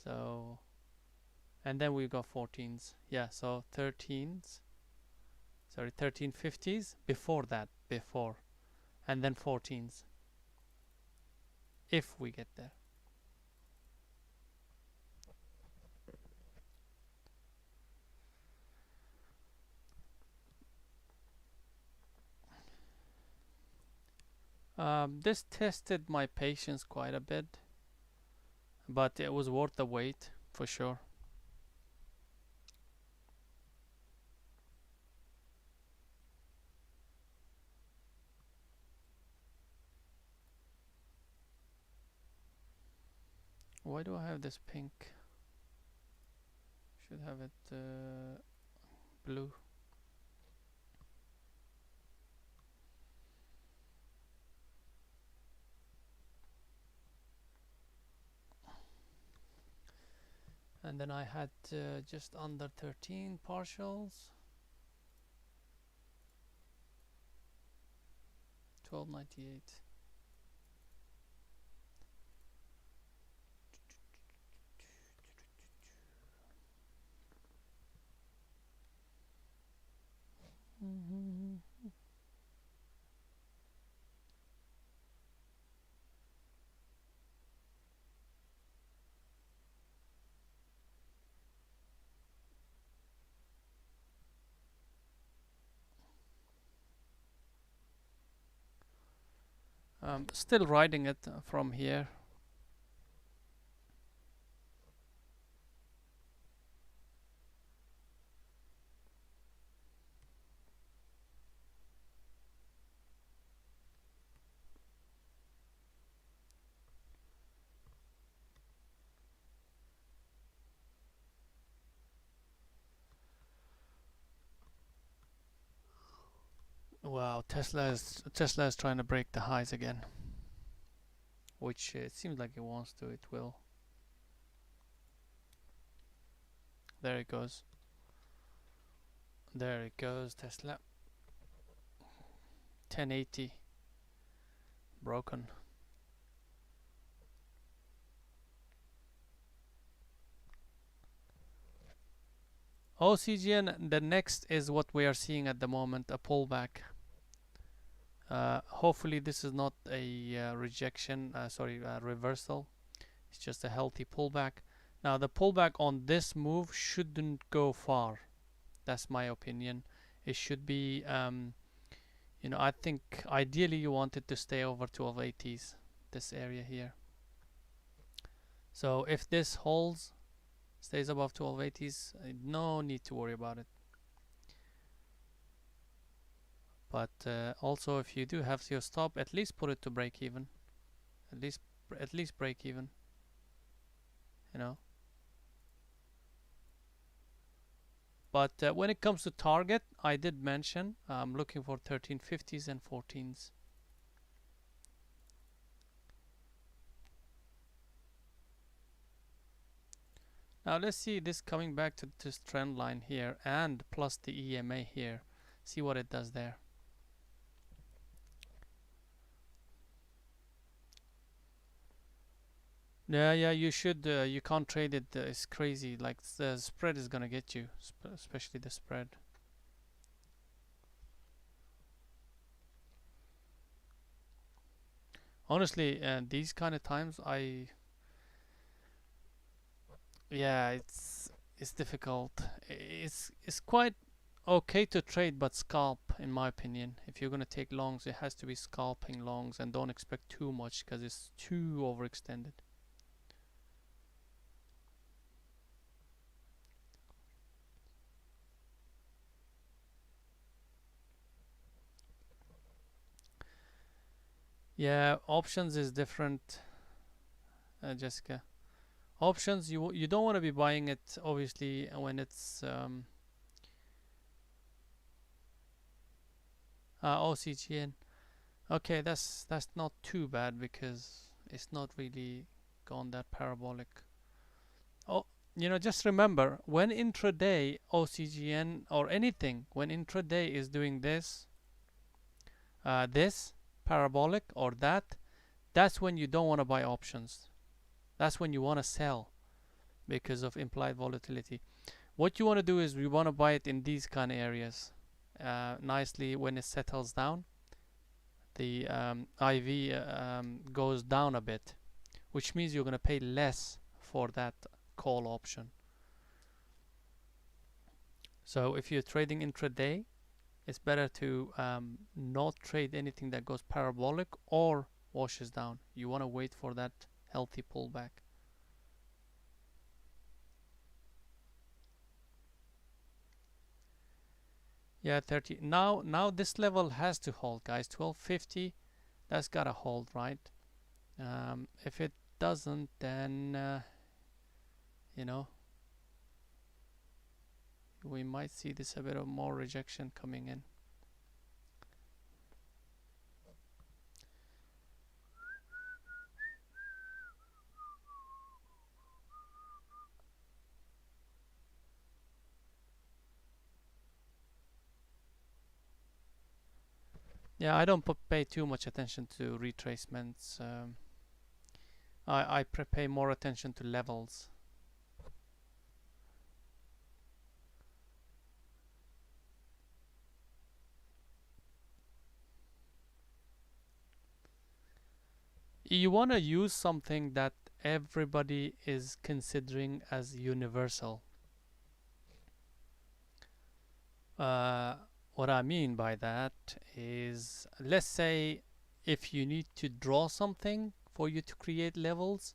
So, and then we got 14s. Yeah, so 13s. Sorry, 1350s before that, before, and then 14s. If we get there. This tested my patience quite a bit, but it was worth the wait for sure. Why do I have this pink? Should have it blue. And then I had just under 13 partials. 1298. Still riding it from here. Wow, Tesla is trying to break the highs again, which it seems like it wants to. It will. There it goes. There it goes, Tesla. 1080 broken. Ocgn, the next is what we are seeing at the moment, a pullback. Hopefully this is not a rejection, reversal. It's just a healthy pullback. Now the pullback on this move shouldn't go far. That's my opinion. It should be, you know, I think ideally you want it to stay over 1280s, this area here. So if this holds, stays above 1280s, no need to worry about it. But also, if you do have your stop, at least put it to break even. At least, at least break even. You know. But when it comes to target, I did mention I'm looking for 1350s and 14s. Now let's see this coming back to this trend line here and plus the EMA here. See what it does there. Yeah, you should. You can't trade it. It's crazy. Like the spread is gonna get you, especially the spread. Honestly, these kind of times, yeah, it's difficult. It's quite okay to trade, but scalp, in my opinion. If you're gonna take longs, it has to be scalping longs, and don't expect too much because it's too overextended. Yeah, options is different, Jessica. Options, you don't want to be buying it obviously when it's OCGN. Okay, that's not too bad because it's not really gone that parabolic. Oh, just remember when intraday OCGN or anything, when intraday is doing this parabolic or that's when you don't want to buy options. That's when you want to sell because of implied volatility. What you want to do is you want to buy it in these kind of areas. Nicely when it settles down, the IV goes down a bit, which means you're going to pay less for that call option. So if you're trading intraday, it's better to not trade anything that goes parabolic or washes down. You want to wait for that healthy pullback. Yeah, 30. Now this level has to hold, guys. 1250, that's gotta hold, right? If it doesn't, then you know we might see this a bit of more rejection coming in. Yeah, I don't pay too much attention to retracements. I pay more attention to levels. You want to use something that everybody is considering as universal. Uh, what I mean by that is, let's say if you need to draw something for you to create levels,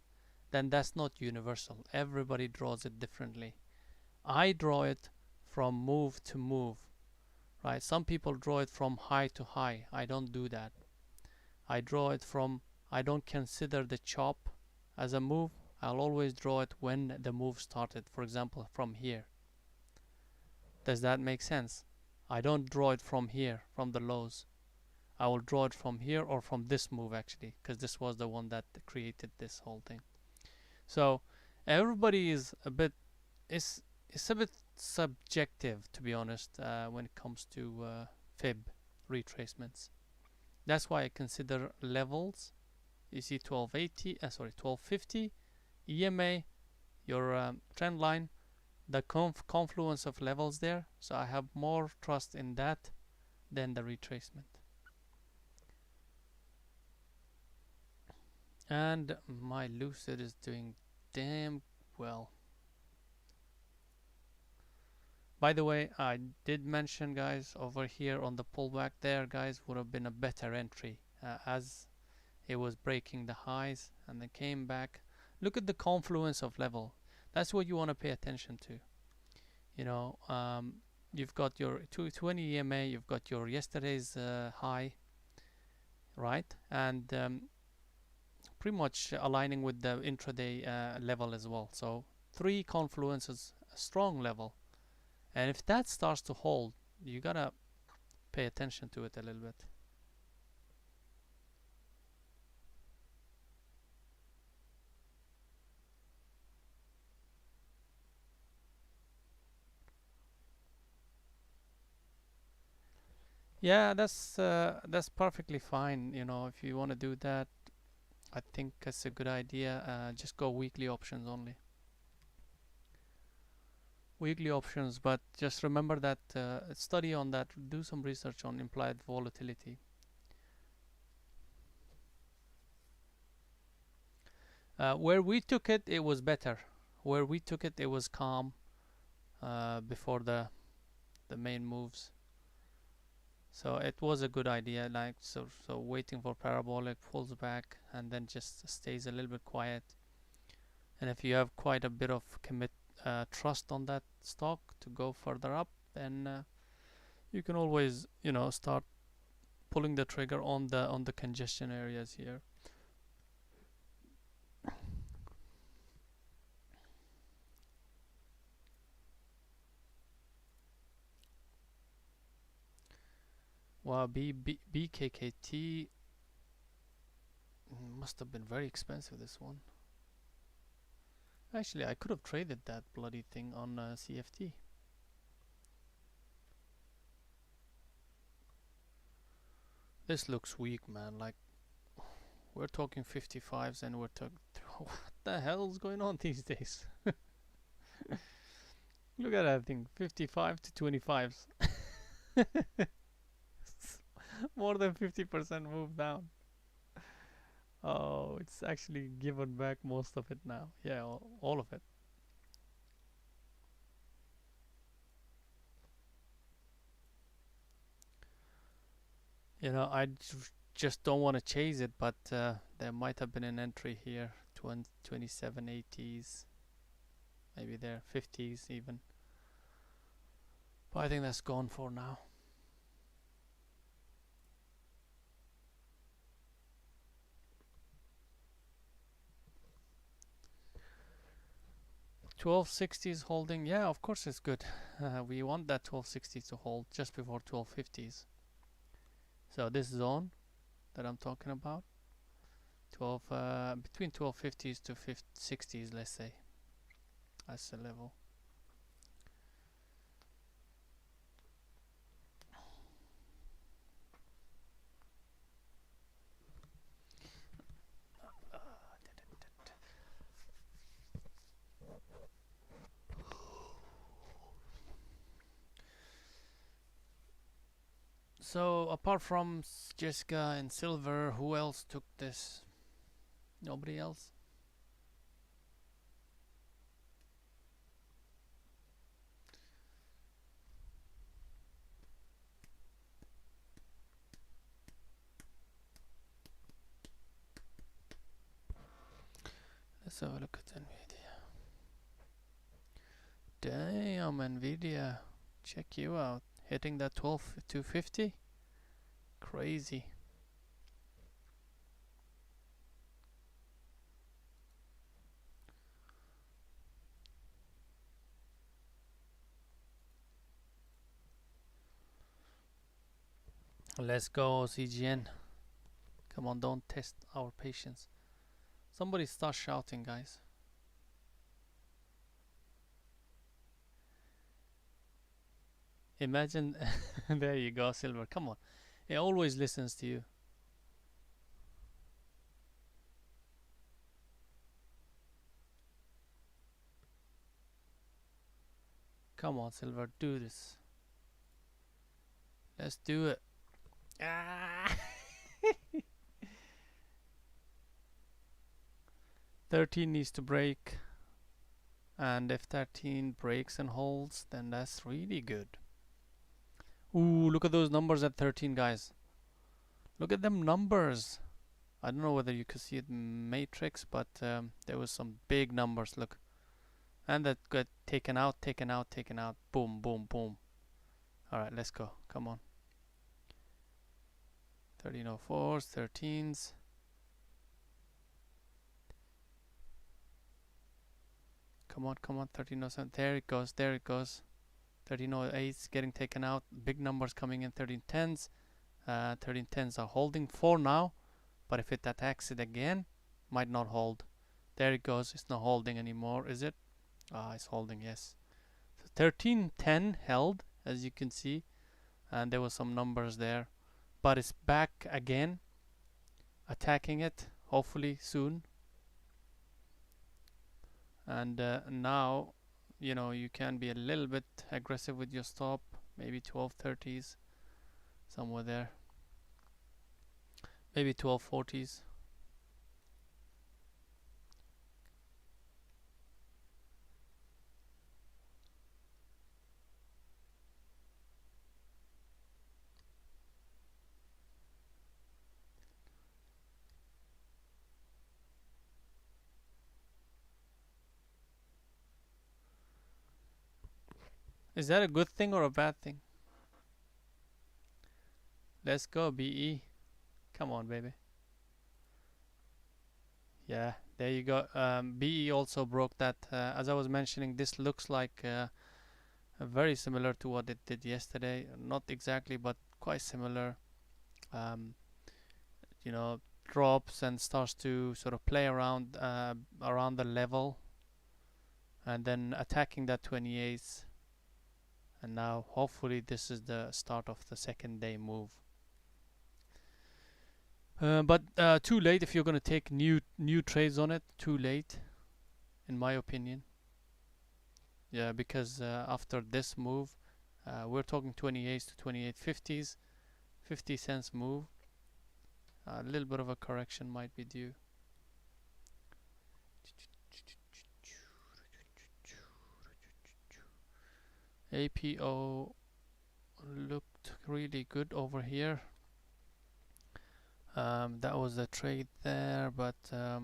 then that's not universal. Everybody draws it differently. I draw it from move to move, right? Some people draw it from high to high. I don't do that. I don't consider the chop as a move. I'll always draw it when the move started. For example, from here. Does that make sense? I don't draw it from here, from the lows. I will draw it from here or from this move actually, because this was the one that created this whole thing. So everybody is a bit, it's a bit subjective, to be honest, when it comes to fib retracements. That's why I consider levels. You see 1280, 1250, EMA, your trend line, the confluence of levels there. So I have more trust in that than the retracement. And my Lucid is doing damn well. By the way, I did mention, guys, over here on the pullback there, guys, would have been a better entry as it was breaking the highs and then came back. Look at the confluence of level. That's what you want to pay attention to. You know, you've got your 220 EMA, you've got your yesterday's high, right? And pretty much aligning with the intraday level as well. So three confluences, a strong level. And if that starts to hold, you gotta pay attention to it a little bit. Yeah, that's perfectly fine. You know, if you want to do that, I think it's a good idea. Just go weekly options only. Weekly options, but just remember that study on that. Do some research on implied volatility. Where we took it, it was better. Where we took it, it was calm before the main moves. So it was a good idea. Like so waiting for parabolic, pulls back, and then just stays a little bit quiet. And if you have quite a bit of trust on that stock to go further up, then you can always start pulling the trigger on the congestion areas here. Wow, Bkkt must have been very expensive, this one. Actually, I could have traded that bloody thing on CFD. This looks weak, man. Like, we're talking 55s and we're talking... What the hell's going on these days? Look at that thing. 55 to 25s. More than 50% move down. Oh, it's actually given back most of it now. Yeah, all of it. You know, just don't want to chase it, but there might have been an entry here. 2780s, maybe there 50s even. But I think that's gone for now. $12.60s holding. Yeah, of course it's good. We want that 12.60 to hold just before 12.50s. So this zone that I'm talking about, between 12.50s to 60s, let's say. That's the level. So apart from Jessica and Silver, who else took this? Nobody else? Let's have a look at Nvidia. Damn, Nvidia. Check you out. Hitting that 12,250? Crazy. Let's go, CGN. Come on, don't test our patience. Somebody start shouting, guys. Imagine. There you go, Silver. Come on. He always listens to you. Come on, Silver. Do this. Let's do it. Ah! 13 needs to break. And if 13 breaks and holds, then that's really good. Ooh, look at those numbers at 13, guys. Look at them numbers. I don't know whether you could see it in matrix, but there was some big numbers. Look. And that got taken out, taken out, taken out. Boom, boom, boom. Alright, let's go. Come on. 1304s, 13s. Come on, come on. 1307. There it goes, there it goes. 1308s getting taken out. Big numbers coming in. 1310s. 1310s are holding for now. But if it attacks it again, might not hold. There it goes. It's not holding anymore, is it? Ah, it's holding, yes. So 1310 held, as you can see. And there was some numbers there. But it's back again. Attacking it, hopefully soon. And now, you know, you can be a little bit aggressive with your stop. Maybe 1230s. Somewhere there. Maybe 1240s. Is that a good thing or a bad thing? Let's go, BE. Come on, baby. Yeah, there you go. BE also broke that. As I was mentioning, this looks like very similar to what it did yesterday. Not exactly, but quite similar. Um, you know, drops and starts to sort of play around around the level, and then attacking that 28th. And now, hopefully, this is the start of the second day move. But too late if you're going to take new trades on it. Too late, in my opinion. Yeah, because after this move, we're talking 28s to 28.50s, 50 cents move. A little bit of a correction might be due. APO looked really good over here. That was a trade there, but I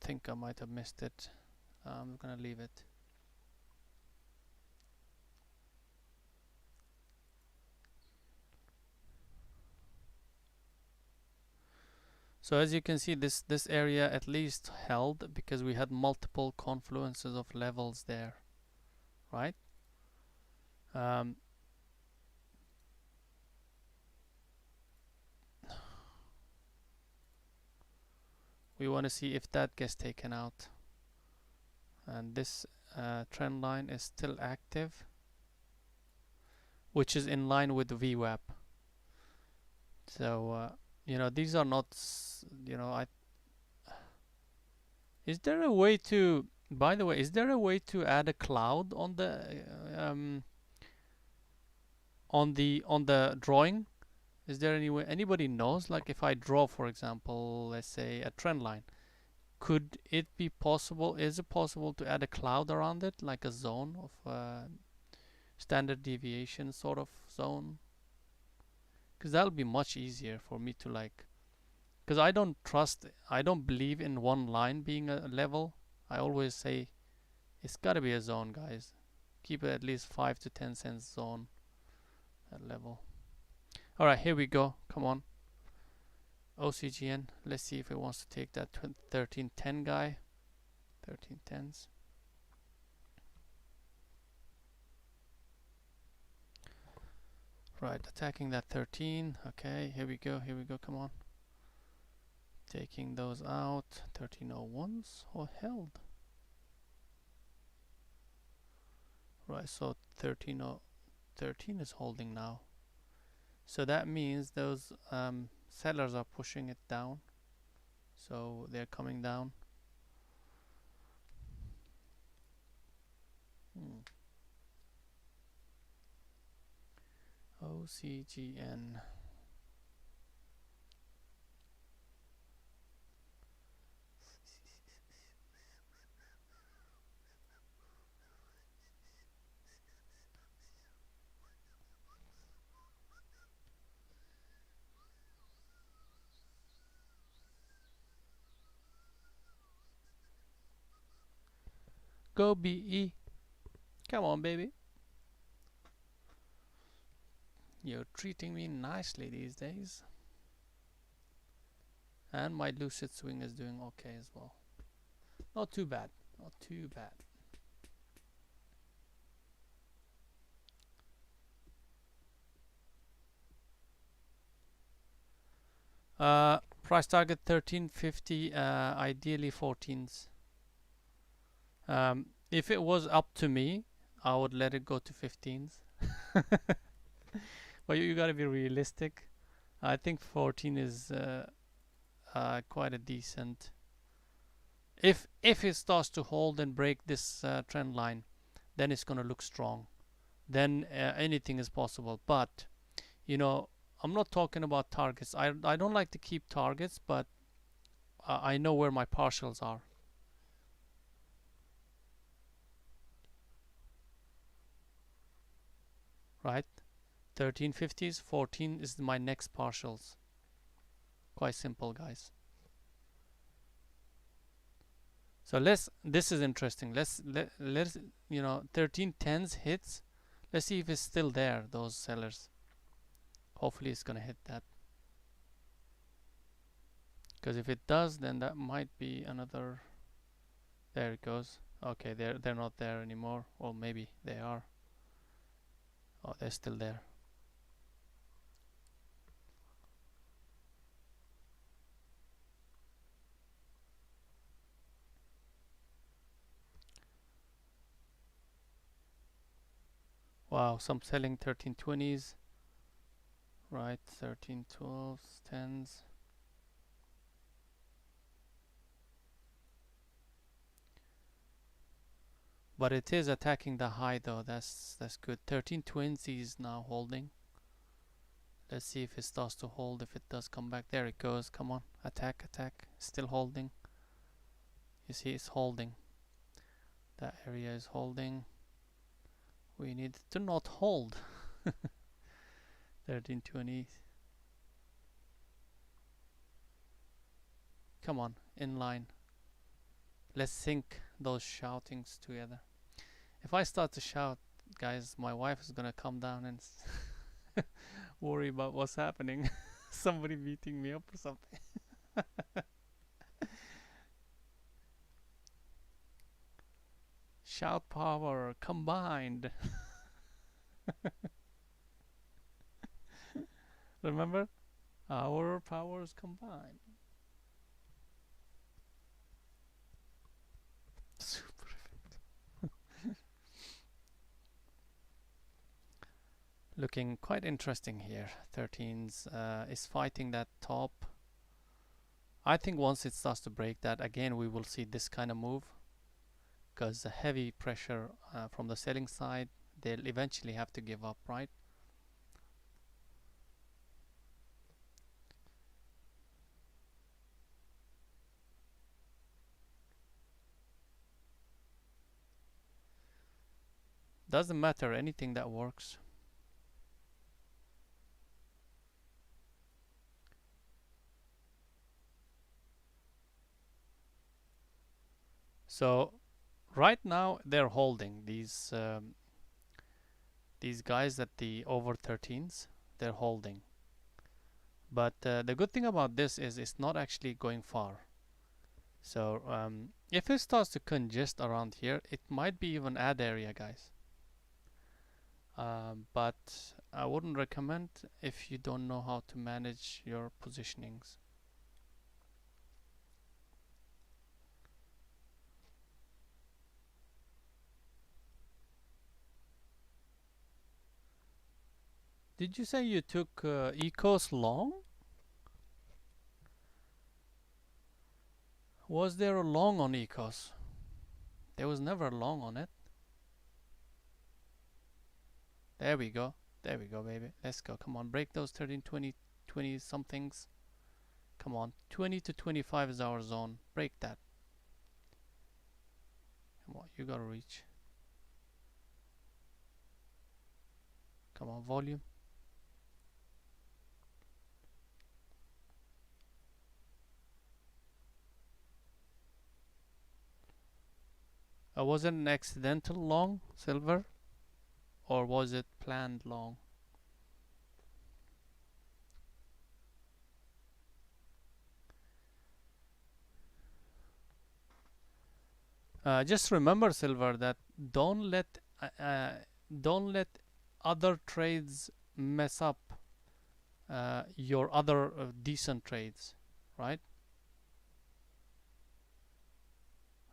think I might have missed it. I'm gonna leave it. So as you can see, this area at least held because we had multiple confluences of levels there, right? We want to see if that gets taken out, and this trend line is still active, which is in line with the VWAP. So you know, these are not you know, is there a way to, by the way, is there a way to add a cloud on the on the drawing? Is there any way anybody knows? Like if I draw, for example, let's say a trend line, could it be possible? Is it possible to add a cloud around it, like a zone of standard deviation sort of zone? Because that'll be much easier for me to like. Because I don't believe in one line being a level. I always say it's got to be a zone, guys. Keep it at least 5 to 10 cents zone at level. All right, here we go. Come on. OCGN. Let's see if it wants to take that 1310 guy. 1310s. Right, attacking that 13. Okay, here we go. Here we go. Come on. Taking those out. 1301s. Oh, held. Right, so 13 is holding now. So that means those sellers are pushing it down. So they're coming down. OCGN. Go BE. Come on, baby. You're treating me nicely these days. And my lucid swing is doing okay as well. Not too bad. Not too bad. Price target 1350, ideally 14s. If it was up to me, I would let it go to 15s. But you gotta be realistic. I think 14 is quite a decent. If it starts to hold and break this trend line, then it's gonna look strong. Then anything is possible. But you know, I'm not talking about targets. I don't like to keep targets, but I know where my partials are. Right? 1350s, 14 is my next partials. Quite simple, guys. So this is interesting. Let's 1310s hits. Let's see if it's still there, those sellers. Hopefully it's gonna hit that. Because if it does, then that might be another. There it goes. Okay, they're not there anymore. Well, maybe they are. Oh, they're still there. Wow, some selling 1320s. Right, 1312s, 10s. But it is attacking the high though. That's good. 1320s now holding. Let's see if it starts to hold. If it does come back, there it goes. Come on, attack, attack. Still holding. You see, it's holding. That area is holding. We need to not hold. 1320. Come on, in line. Let's sync those shoutings together. If I start to shout, guys, my wife is gonna come down and worry about what's happening. Somebody beating me up or something. Shout power combined. Remember? Our powers combined. Super effect. Looking quite interesting here. 13s is fighting that top. I think once it starts to break that again, we will see this kind of move. Because the heavy pressure from the selling side, they'll eventually have to give up, right? Doesn't matter, anything that works. So right now they're holding these guys at the over 13s. They're holding. But the good thing about this is it's not actually going far. So if it starts to congest around here, it might be even add area, guys. But I wouldn't recommend if you don't know how to manage your positionings. Did you say you took Ecos long? Was there a long on Ecos? There was never a long on it. There we go. There we go, baby. Let's go. Come on, break those 13, 20, 20 somethings. Come on, 20 to 25 is our zone. Break that. Come on, you gotta reach. Come on, volume. Was it an accidental long, silver? Or was it planned long? Just remember, Silver, that don't let uh, uh, don't let other trades mess up your other decent trades, right?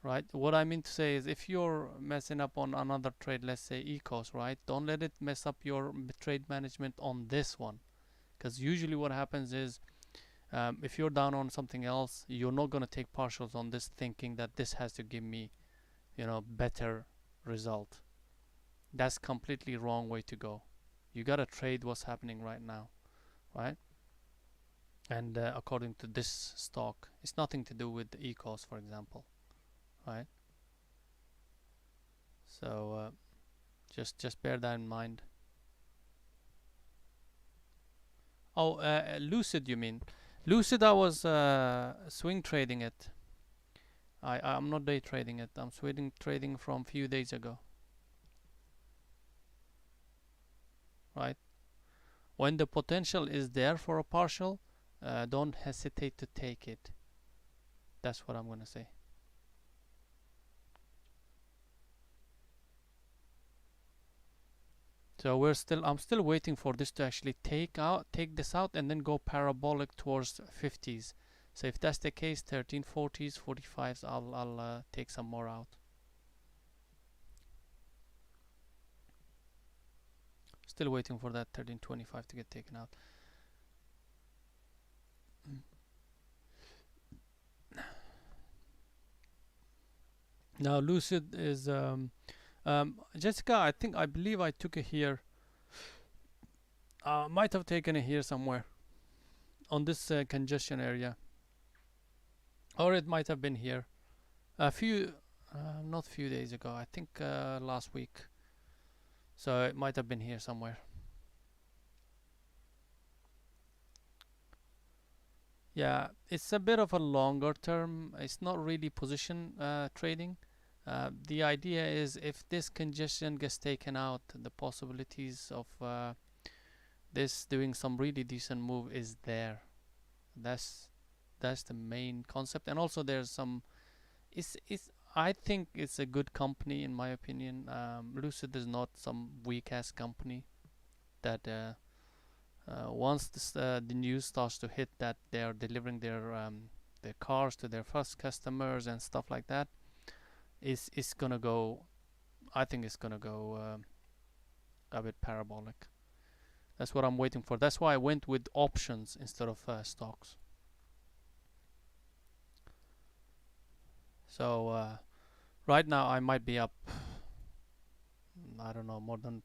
Right. What I mean to say is, if you're messing up on another trade, let's say ecos, right? Don't let it mess up your trade management on this one, because usually what happens is, if you're down on something else, you're not gonna take partials on this, thinking that this has to give me, better result. That's completely wrong way to go. You gotta trade what's happening right now, right? And according to this stock, it's nothing to do with the ecos, for example, right? So just bear that in mind. Oh, Lucid, you mean? Lucid, I was swing trading it. I'm not day trading it. I'm swing trading from few days ago, right? When the potential is there for a partial, don't hesitate to take it. That's what I'm gonna say. So I'm still waiting for this to actually take this out, and then go parabolic towards 50s. So if that's the case, 1340s, 45s, I'll take some more out. Still waiting for that 1325 to get taken out. Now Lucid is Jessica. I believe I took it here. Might have taken it here somewhere on this congestion area, or it might have been here a few, not few days ago. I think last week. So it might have been here somewhere. Yeah, it's a bit of a longer term. It's not really position trading. The idea is, if this congestion gets taken out, the possibilities of this doing some really decent move is there. That's that's the main concept. And also there's some. It's I think it's a good company, in my opinion. Lucid is not some weak ass company that once the news starts to hit that they are delivering their cars to their first customers and stuff like that, it's gonna go. I think it's gonna go a bit parabolic. That's what I'm waiting for. That's why I went with options instead of stocks. So right now I might be up. I don't know, more than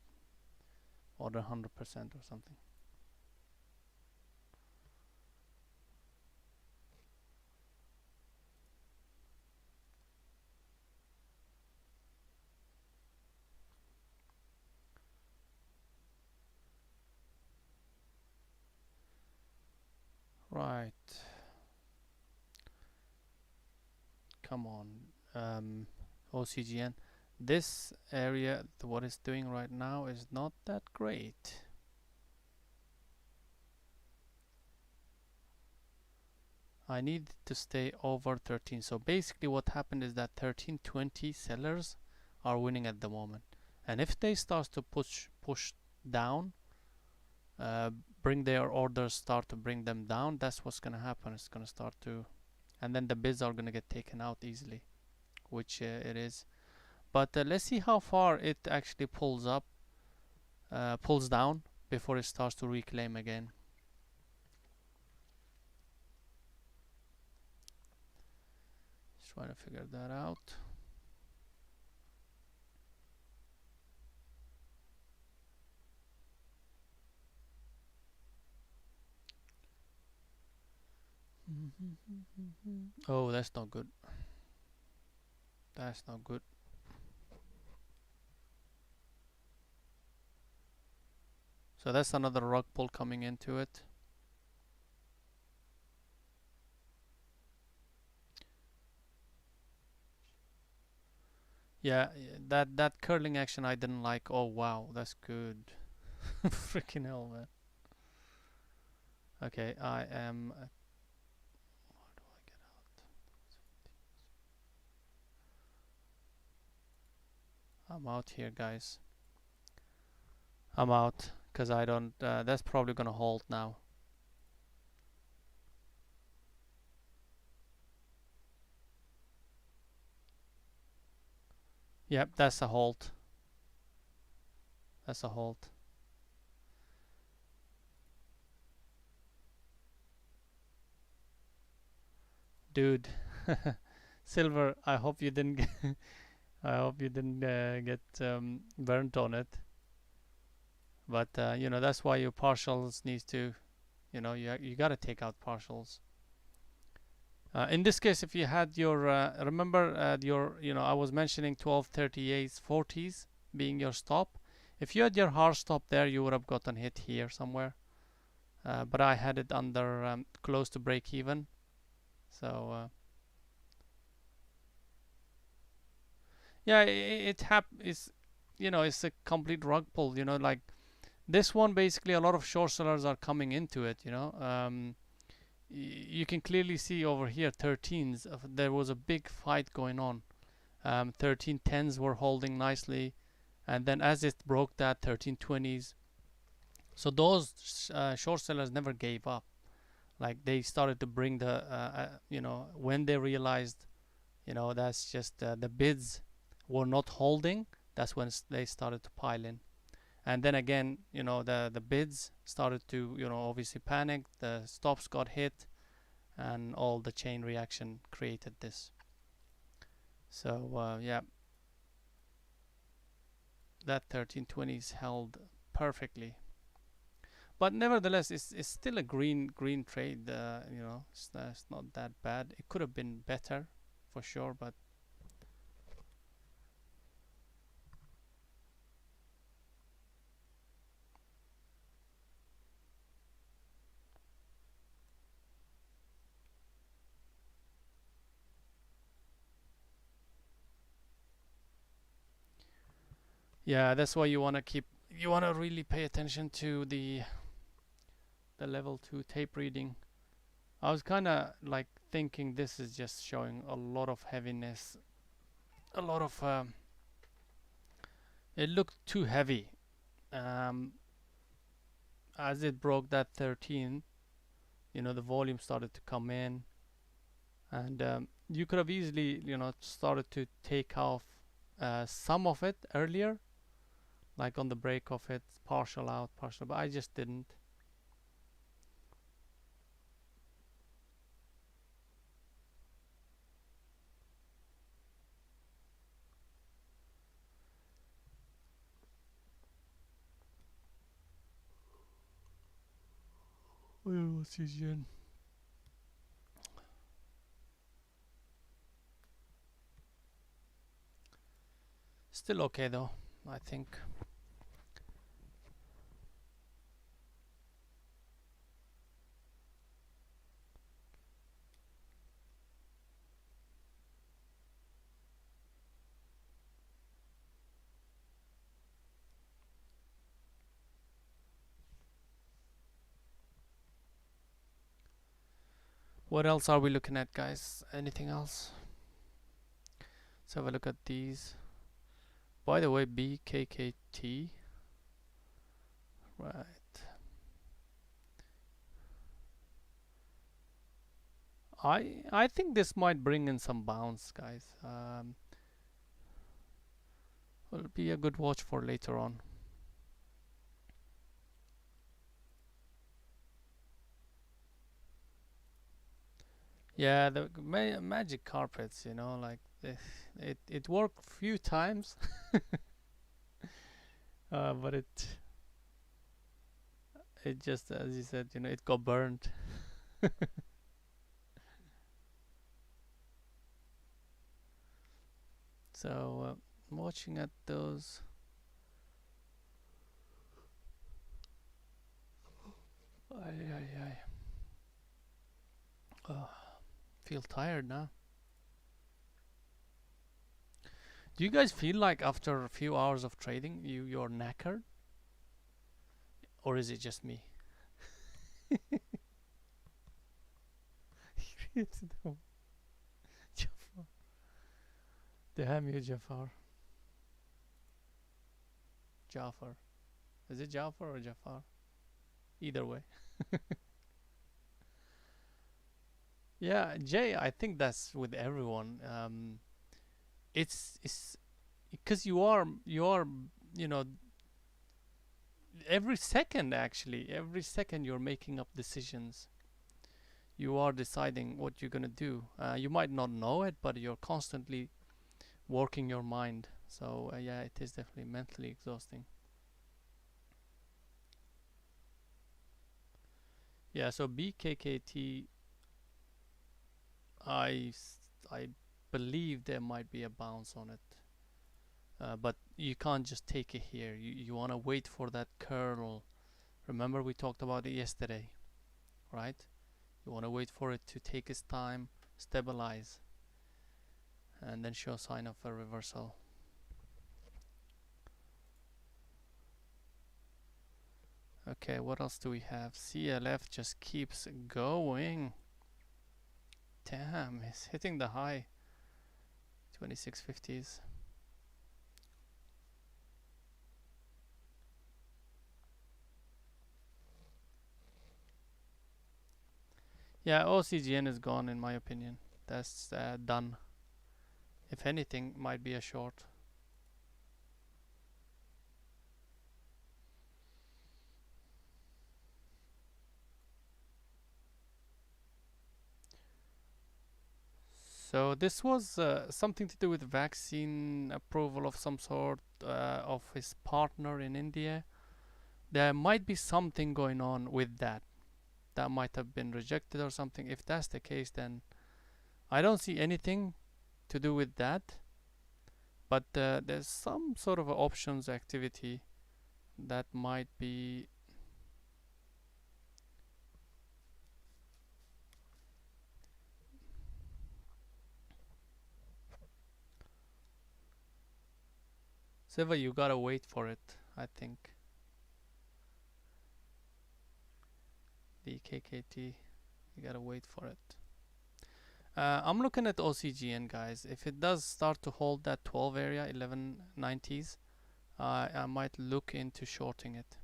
100% or something. Right. Come on. OCGN. This area, what it's doing right now, is not that great. I need to stay over 13. So basically what happened is that 1320 sellers are winning at the moment. And if they start to push down, uh, bring their orders, start to bring them down, that's what's gonna happen. It's gonna start to, and then the bids are gonna get taken out easily, which it is. But let's see how far it actually pulls down before it starts to reclaim again. Just trying to figure that out. Oh, that's not good. That's not good. So that's another rug pull coming into it. Yeah, that curling action I didn't like. Oh wow, that's good. Freaking hell, man. Okay, I am. How do I get out? I'm out here, guys. I'm out because I don't. That's probably gonna hold now. Yep, that's a hold. That's a hold. Dude, silver. I hope you didn't. I hope you didn't get burnt on it. But you know that's why your partials needs to. You know you gotta take out partials. In this case, if you had your remember your I was mentioning 1238s 40s being your stop. If you had your hard stop there, you would have gotten hit here somewhere. But I had it under close to break even. So yeah, it's it's a complete rug pull. Like this one basically a lot of short sellers are coming into it. You can clearly see over here 13s. There was a big fight going on. 1310s were holding nicely, and then as it broke that 1320s, so those short sellers never gave up. Like they started to bring when they realized, that's just the bids were not holding. That's when they started to pile in. And then again, the bids started to, obviously panic. The stops got hit, and all the chain reaction created this. So yeah, that 1320s held perfectly. But nevertheless, it's still a green trade. It's not that bad. It could have been better, for sure. But yeah, that's why you want to really pay attention to the level 2 tape reading. I was kind of like thinking this is just showing a lot of heaviness, a lot of it looked too heavy. Um, as it broke that 13, the volume started to come in, and you could have easily, started to take off some of it earlier, like on the break of it, partial out, partial. But I just didn't. What's his yen? Still okay though, I think. What else are we looking at, guys? Anything else? Let's have a look at these. By the way, Bkkt. Right. I think this might bring in some bounce, guys. Will be a good watch for later on. Yeah, the magic carpets, like it worked few times, but it just, as you said, it got burned. So I'm watching at those. Ay, ay, ay. Oh, feel tired now. Do you guys feel like after a few hours of trading, you're knackered, or is it just me? Damn you, Jafar. Jafar. Is it Jafar or Jafar? Either way. Yeah, Jay, I think that's with everyone. It's because you are you know every second, actually every second you're making up decisions. You are deciding what you're gonna do. You might not know it, but you're constantly working your mind. So yeah, it is definitely mentally exhausting. Yeah. So Bkkt, I believe there might be a bounce on it, but you can't just take it here. You wanna wait for that curl. Remember we talked about it yesterday, right? You wanna wait for it to take its time, stabilize, and then show sign of a reversal. Okay, what else do we have? CLF just keeps going. Damn, it's hitting the high 2650s. Yeah, OCGN is gone in my opinion. That's done. If anything, might be a short. So this was something to do with vaccine approval of some sort of his partner in India. There might be something going on with that. That might have been rejected or something. If that's the case, then I don't see anything to do with that. But there's some sort of options activity that might be. Siva, you gotta wait for it, I think. The KKT, you gotta wait for it. I'm looking at OCGN, guys. If it does start to hold that 12 area, 1190s, I might look into shorting it.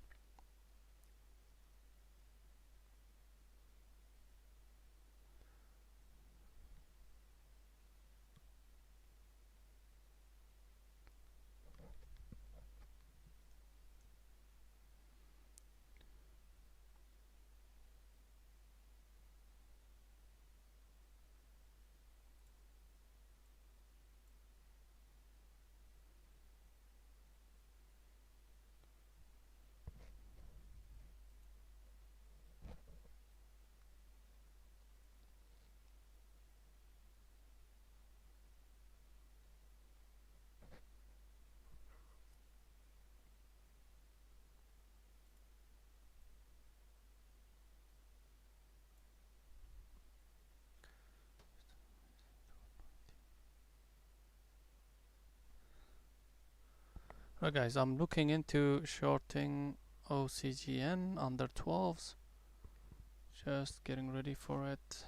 Right, guys, I'm looking into shorting OCGN under 12s. Just getting ready for it.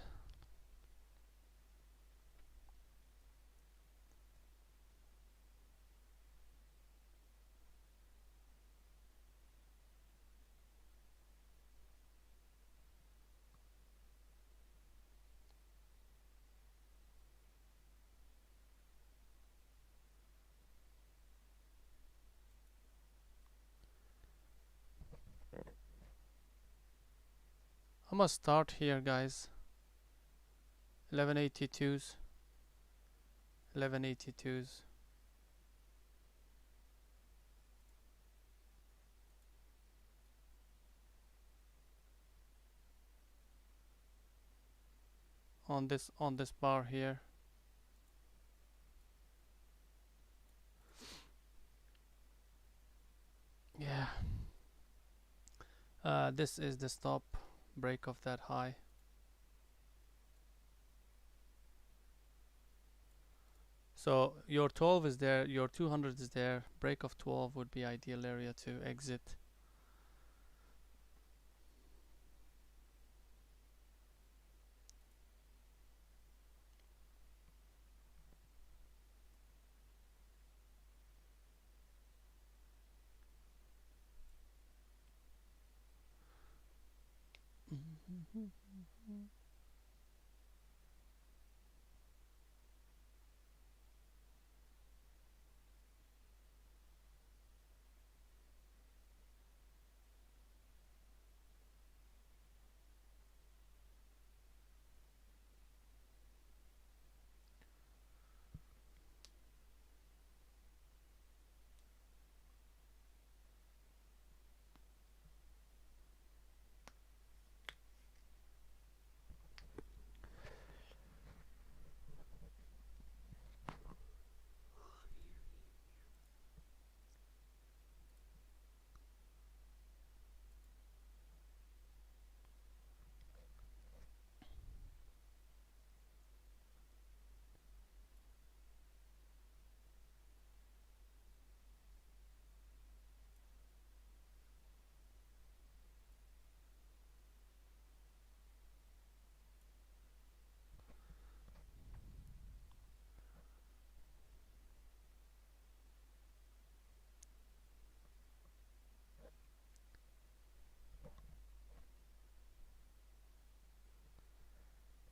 I'm gonna start here, guys. 1182s. 1182s. On this bar here. Yeah. This is the stop break of that high. So your 12 is there, your 200 is there. Break of 12 would be ideal area to exit.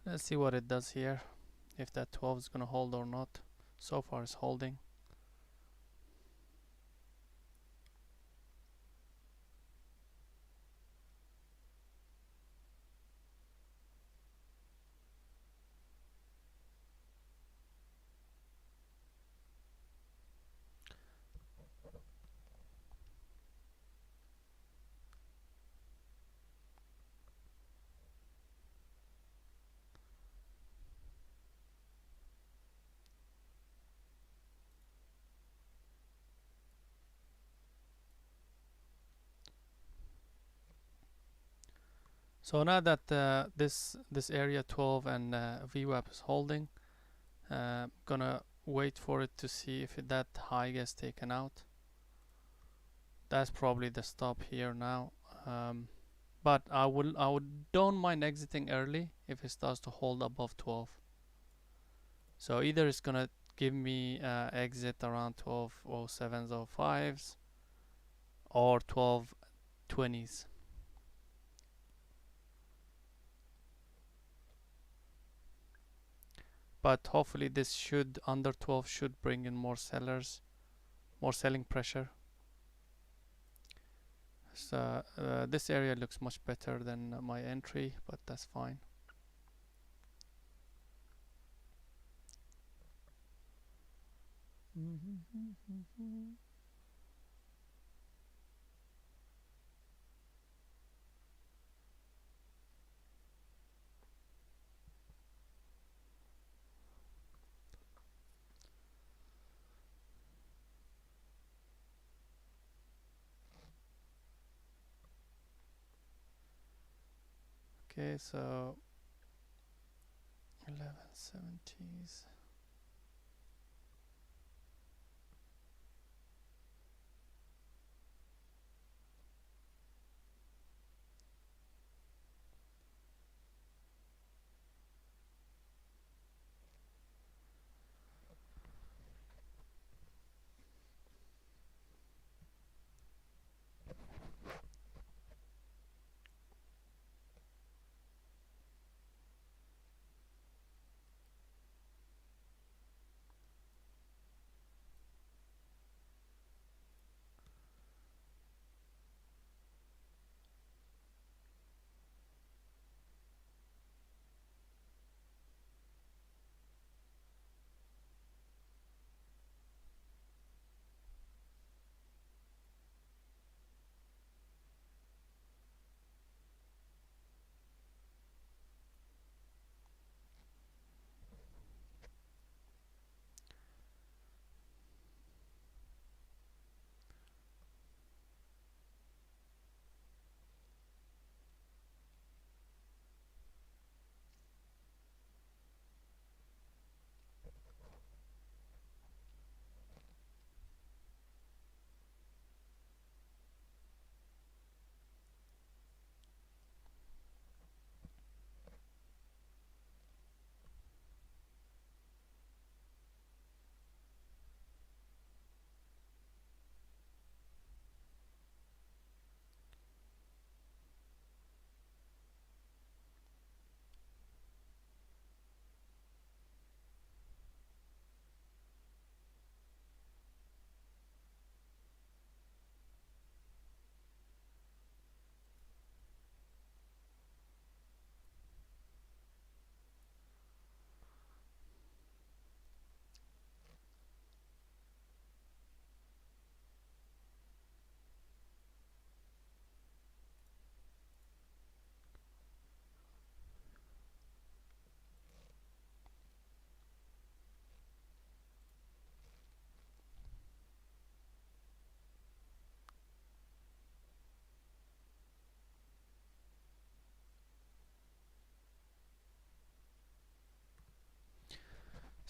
Let's see what it does here. If that 12 is gonna hold or not. So far it's holding. So now that this area 12 and VWAP is holding, gonna wait for it to see if that high gets taken out. That's probably the stop here now. But I would don't mind exiting early if it starts to hold above 12. So either it's gonna give me exit around 12.07s or 5s or 12.20s. But hopefully this should, under 12 should bring in more sellers, more selling pressure. So this area looks much better than my entry, but that's fine. Okay, so 1170s.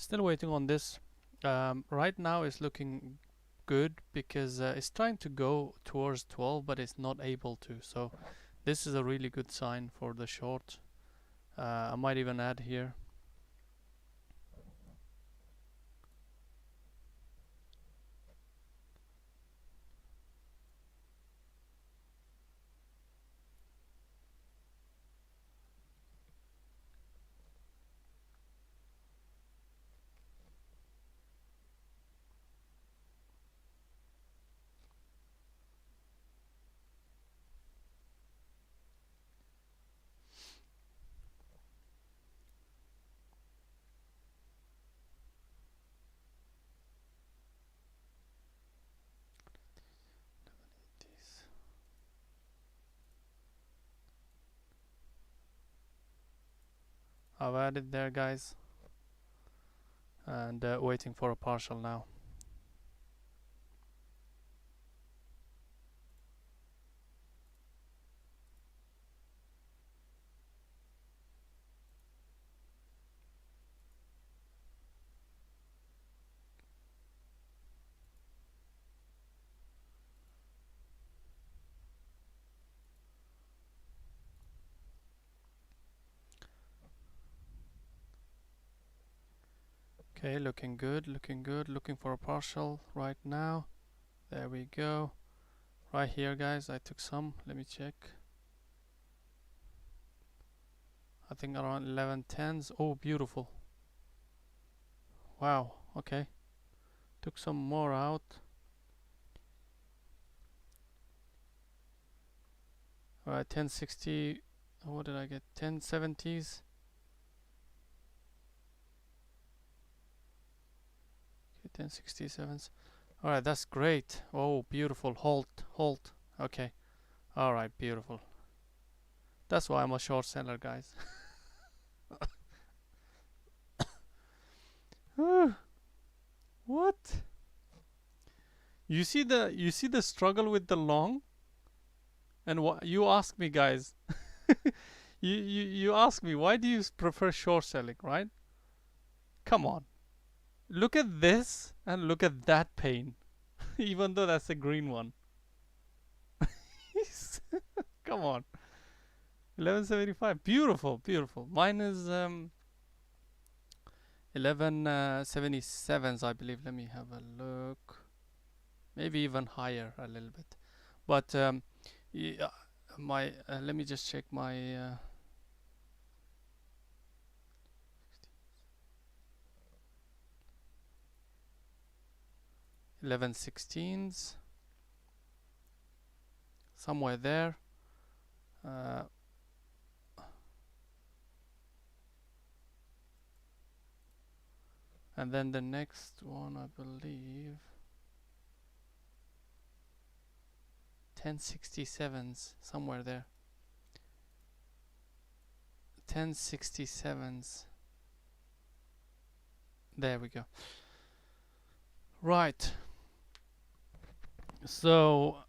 Still waiting on this. Right now it's looking good because it's trying to go towards 12 but it's not able to, so this is a really good sign for the short. I might even add here. I've added there, guys, and waiting for a partial now. Okay, looking good, looking good. Looking for a partial right now. There we go. Right here, guys, I took some. Let me check. I think around 11.10s. Oh, beautiful. Wow, okay. Took some more out. Alright, 1060. What did I get? 1070s. Okay, 1067s. Alright, that's great. Oh, beautiful. Halt, halt. Okay. Alright, beautiful. That's why I'm a short seller, guys. What? You see the struggle with the long? And what you ask me, guys. You ask me, why do you prefer short selling, right? Come on. Look at this and look at that pain. Even though that's a green one. Come on. 1175. Beautiful, beautiful. Mine is 1177s, I believe. Let me have a look. Maybe even higher a little bit. But yeah, my let me just check my 1116s, somewhere there. And then the next one, I believe, 1067s, somewhere there. 1067s. There we go. Right. So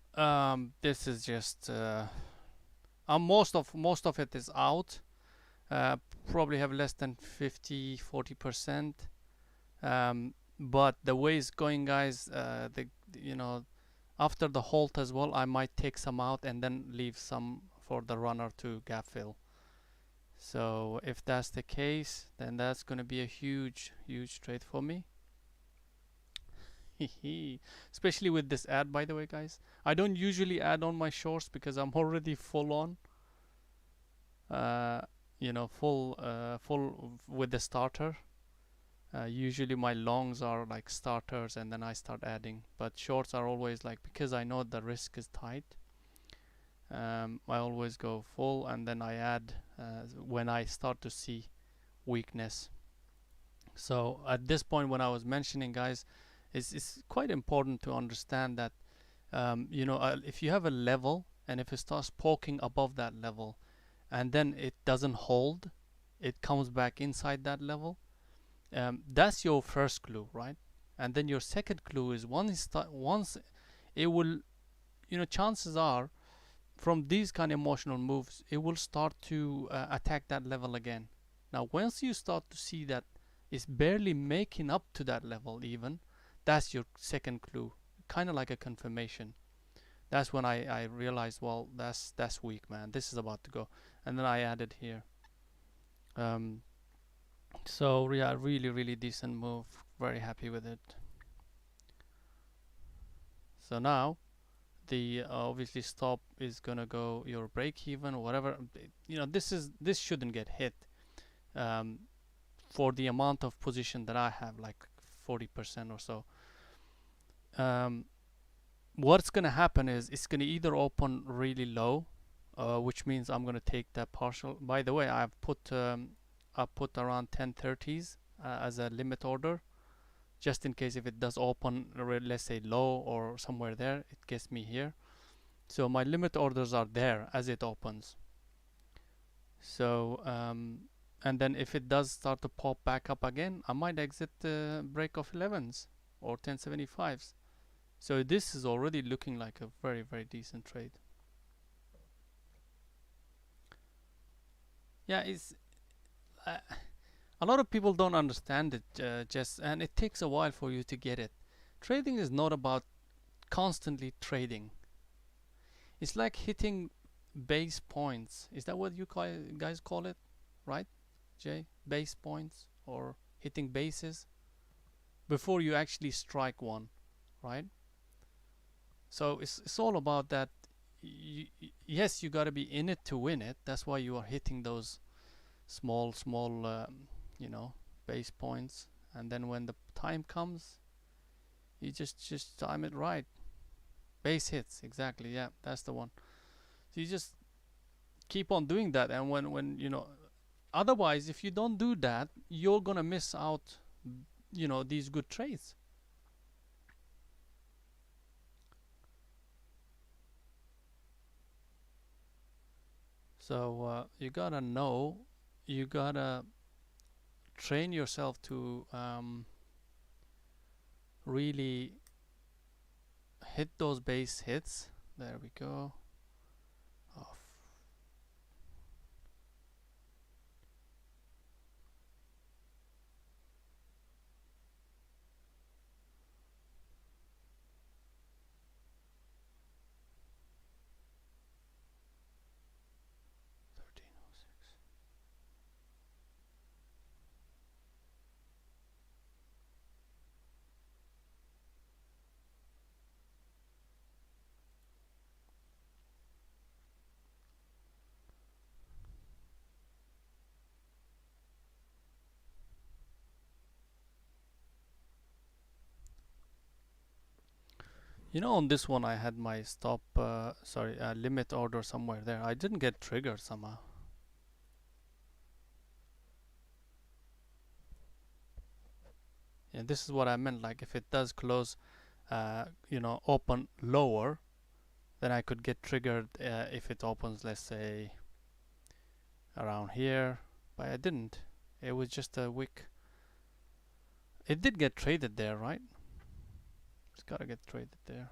this is just most of it is out. Probably have less than 40%. But the way it's going, guys, after the halt as well, I might take some out and then leave some for the runner to gap fill. So if that's the case, then that's going to be a huge trade for me. Especially with this ad, by the way, guys. I don't usually add on my shorts because I'm already full on. Full with the starter. Usually my longs are like starters and then I start adding, but shorts are always like, because I know the risk is tight, I always go full and then I add when I start to see weakness. So at this point, when I was mentioning, guys, it's quite important to understand that if you have a level and if it starts poking above that level and then it doesn't hold, it comes back inside that level. That's your first clue, right? And then your second clue is once it will, chances are from these kind of emotional moves, it will start to attack that level again. Now, once you start to see that is barely making up to that level even, that's your second clue. Kind of like a confirmation. That's when I realized, well, that's weak, man. This is about to go. And then I added here. Um, so yeah, really, really decent move. Very happy with it. So now the obviously stop is gonna go your break even or whatever. You know, this shouldn't get hit. Um, for the amount of position that I have, like 40% or so. Um, what's gonna happen is it's gonna either open really low, which means I'm gonna take that partial. By the way, I put around 1030s as a limit order, just in case if it does open, let's say low or somewhere there, it gets me here. So my limit orders are there as it opens. So and then if it does start to pop back up again, I might exit the break of 11s or 1075s. So this is already looking like a very, very decent trade. Yeah, it's a lot of people don't understand it, and it takes a while for you to get it. Trading is not about constantly trading. It's like hitting base points. Is that what you guys call it, right, Jay? Base points or hitting bases before you actually strike one, right? So it's all about that. Yes, you got to be in it to win it. That's why you are hitting those small, you know, base points. And then when the time comes, you just time it right. Base hits, exactly. Yeah, that's the one. So you just keep on doing that, and when you know, otherwise, if you don't do that, you're gonna miss out, you know, these good trades. So you gotta know, you gotta train yourself to really hit those base hits. There we go. Off. You know, on this one, I had my stop, limit order somewhere there. I didn't get triggered somehow. Yeah, this is what I meant. Like, if it does close, you know, open lower, then I could get triggered if it opens, let's say, around here. But I didn't. It was just a wick. It did get traded there, right? It's gotta get traded there.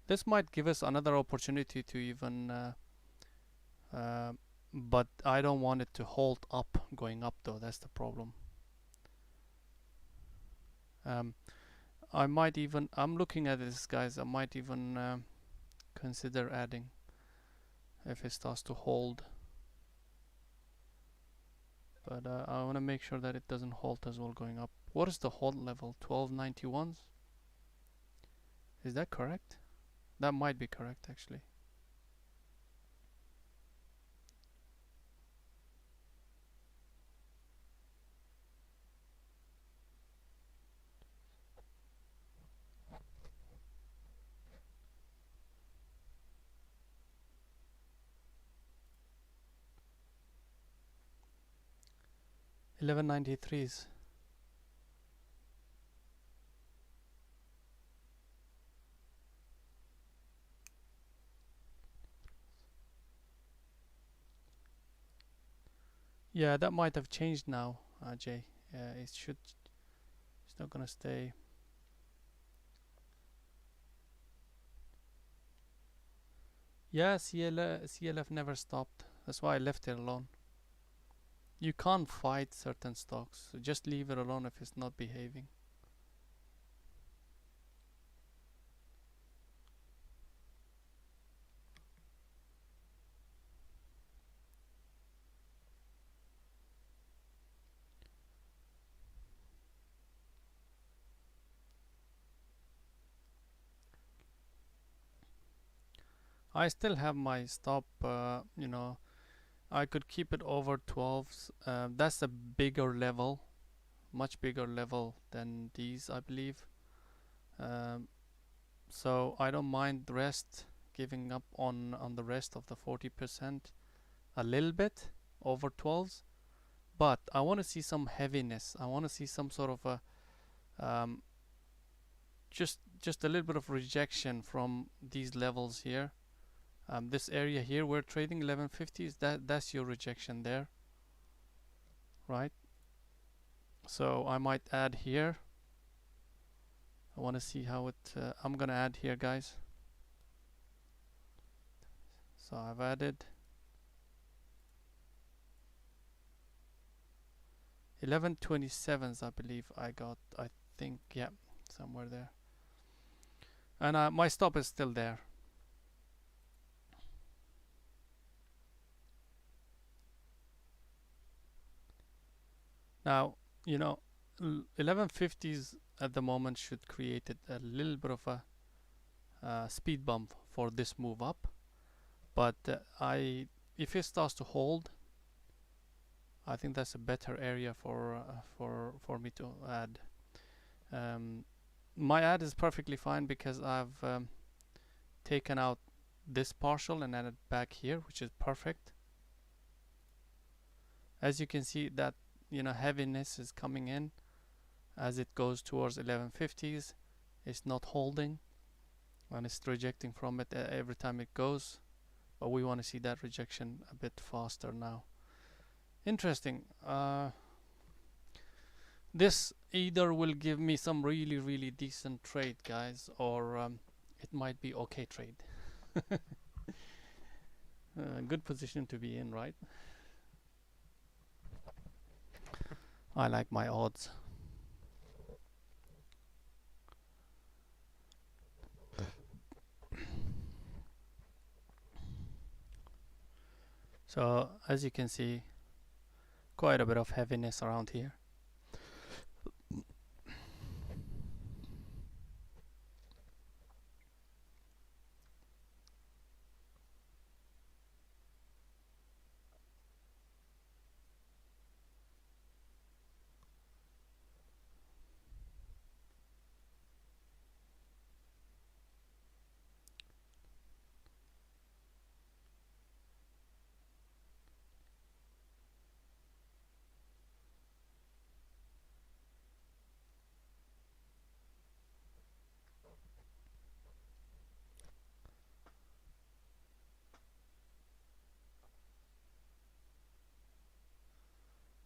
This might give us another opportunity to even, but I don't want it to hold up going up though. That's the problem. I might even, I'm looking at this, guys. I might even consider adding if it starts to hold. But I want to make sure that it doesn't halt as well going up. What is the hold level? 1291s? Is that correct? That might be correct actually. $11.93s. Yeah, that might have changed now, Jay. It should. It's not gonna stay. Yeah, CLF never stopped. That's why I left it alone. You can't fight certain stocks, so just leave it alone if it's not behaving. I still have my stop, you know, I could keep it over 12s. That's a bigger level, much bigger level than these, I believe. Um, so I don't mind the rest, giving up on the rest of the 40% a little bit over 12s. But I want to see some heaviness. I want to see some sort of a just a little bit of rejection from these levels here. This area here we're trading 1150s. That's your rejection there, right? So I might add here. I want to see how it. I'm gonna add here, guys. So I've added 1127s. I believe I got. I think, yeah, somewhere there. And my stop is still there. Now, you know, 1150s at the moment should create a little bit of a speed bump for this move up. But if it starts to hold, I think that's a better area for me to add. My add is perfectly fine because I've taken out this partial and added back here, which is perfect. As you can see, that, you know, heaviness is coming in as it goes towards 1150s. It's not holding and it's rejecting from it every time it goes, but we want to see that rejection a bit faster now. Interesting. This either will give me some really decent trade, guys, or it might be okay trade. Good position to be in, right? I like my odds. So as you can see, quite a bit of heaviness around here.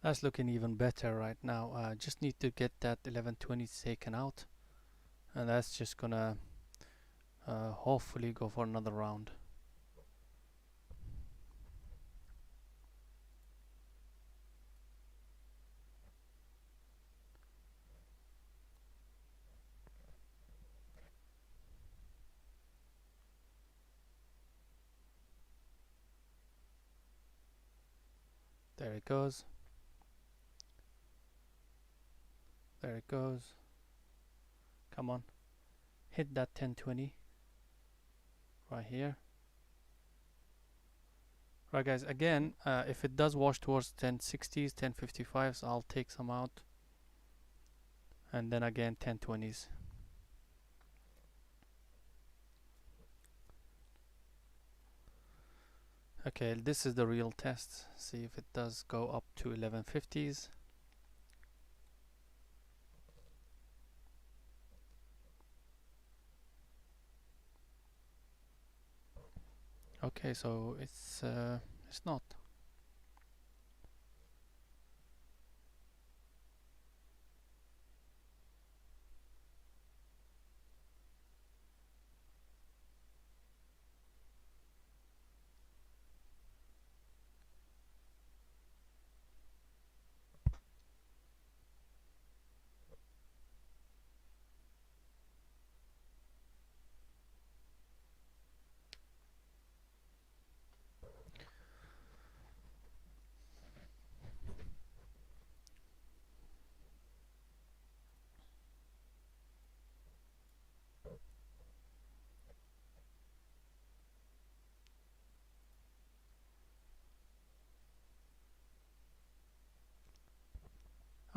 That's looking even better right now. Just need to get that 1120 taken out, and that's just gonna hopefully go for another round. There it goes. There it goes. Come on. Hit that 1020 right here. Right, guys, again, if it does wash towards 1060s, 1055s, I'll take some out. And then again, 1020s. Okay, this is the real test. See if it does go up to 1150s. Okay, so it's not.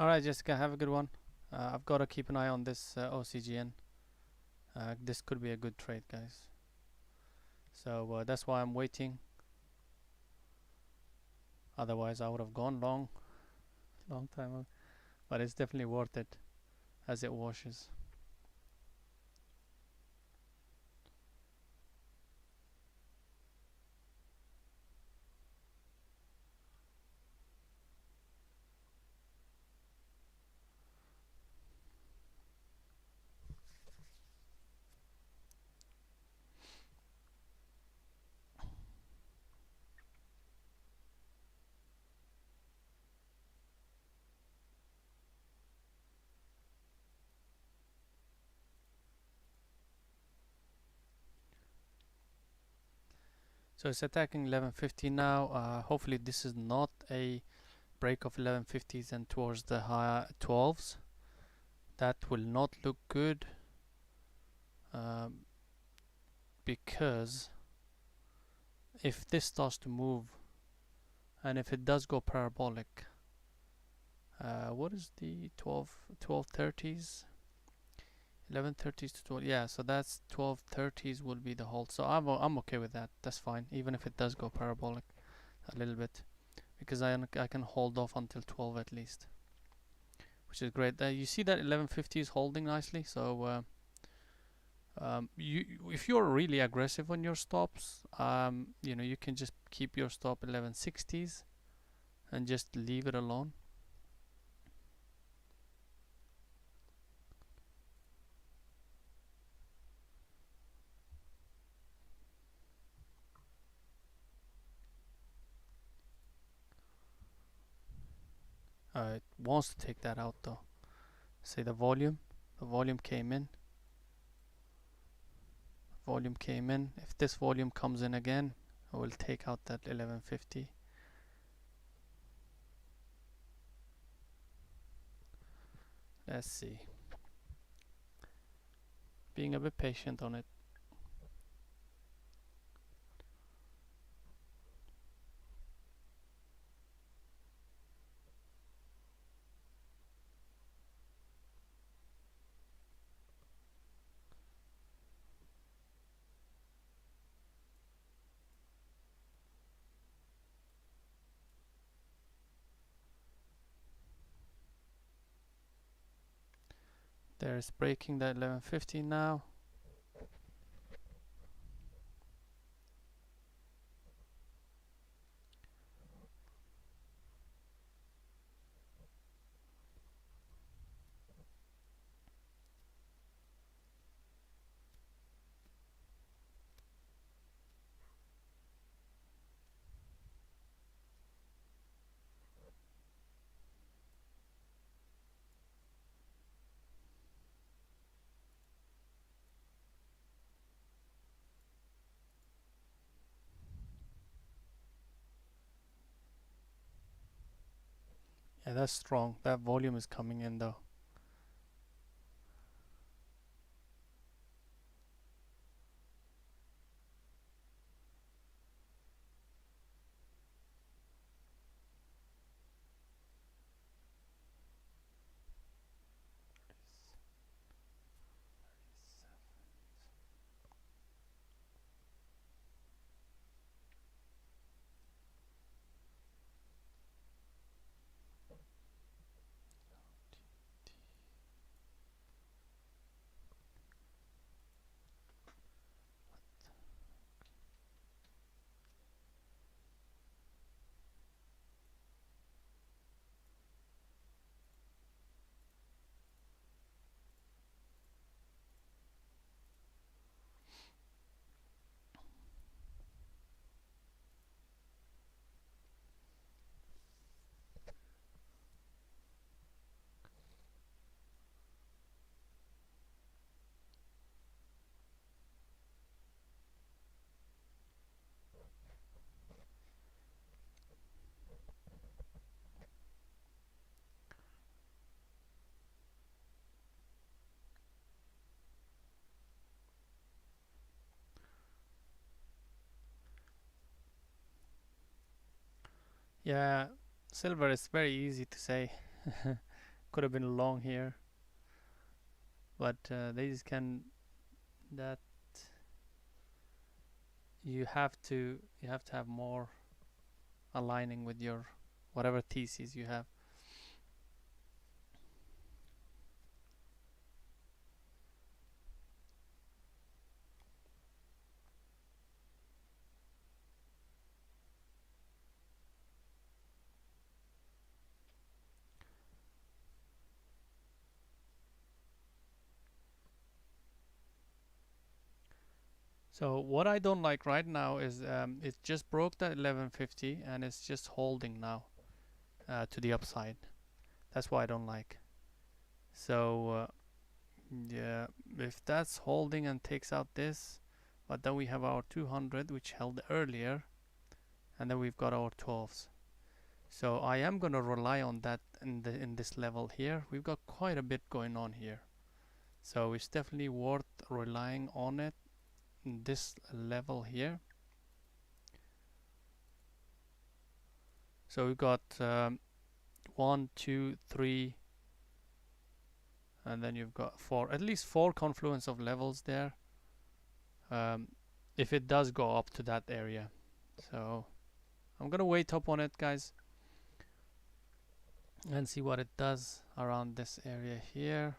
All right, Jessica, have a good one. I've got to keep an eye on this OCGN. This could be a good trade, guys. So that's why I'm waiting. Otherwise, I would have gone long, long time ago. But it's definitely worth it as it washes. So it's attacking 1150 now. Hopefully this is not a break of 1150s and towards the high 12s. That will not look good, um, because if this starts to move and if it does go parabolic, what is the 1230s? 1130s to 12, yeah, so that's 1230s will be the hold. So I'm okay with that. That's fine, even if it does go parabolic a little bit, because I can hold off until 12 at least, which is great. You see that 1150 is holding nicely. So you if you're really aggressive on your stops, you can just keep your stop 1160s and just leave it alone. It wants to take that out though. See the volume? The volume came in. Volume came in. If this volume comes in again, I will take out that 1150. Let's see. Being a bit patient on it. There's breaking that 1150 now. Yeah, that's strong. That volume is coming in though. Yeah, silver is very easy to say. Could have been long here, but these can that you have to have more aligning with your whatever thesis you have. So what I don't like right now is it just broke that 1150 and it's just holding now to the upside. That's what I don't like. So yeah, if that's holding and takes out this, but then we have our 200 which held earlier, and then we've got our 12s. So I am gonna rely on that in this level here. We've got quite a bit going on here, so it's definitely worth relying on it in this level here. So we've got 1, 2, 3, and then you've got 4, at least 4 confluence of levels there. If it does go up to that area, so I'm gonna wait up on it, guys, and see what it does around this area here.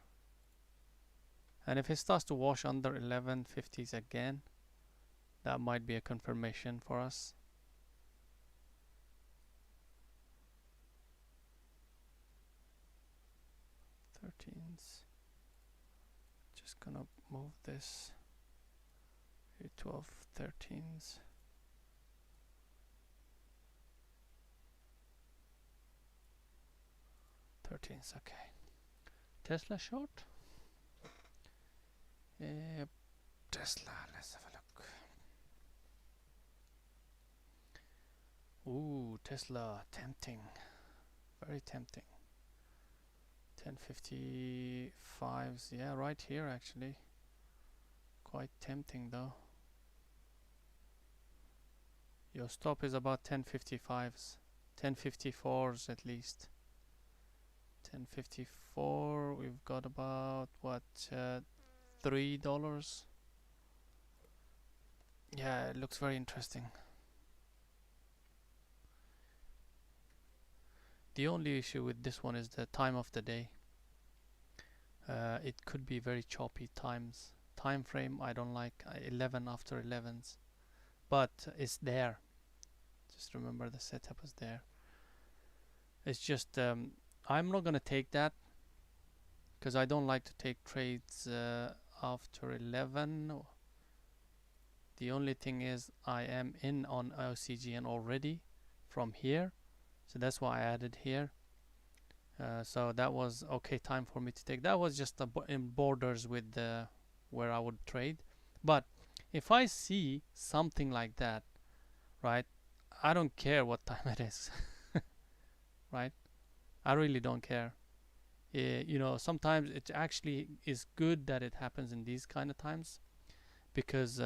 And if it starts to wash under 1150s again, that might be a confirmation for us. Just gonna move this. 12, 13s. Okay. Tesla short. Yep. Tesla. Let's have a look. Ooh, Tesla, tempting. Very tempting. 1055s. Yeah, right here actually. Quite tempting though. Your stop is about 1055s. 1054s at least. 1054, we've got about what, $3. Yeah, it looks very interesting. The only issue with this one is the time of the day. It could be very choppy times. Time frame I don't like, 11 after 11s, but it's there. Just remember the setup is there. It's just I'm not gonna take that because I don't like to take trades after 11. The only thing is I am in on Ocgn already from here, so that's why I added here. So that was okay time for me to take. That was just in borders with where I would trade. But if I see something like that, right, I don't care what time it is. Right, I really don't care. You know, sometimes it actually is good that it happens in these kind of times, because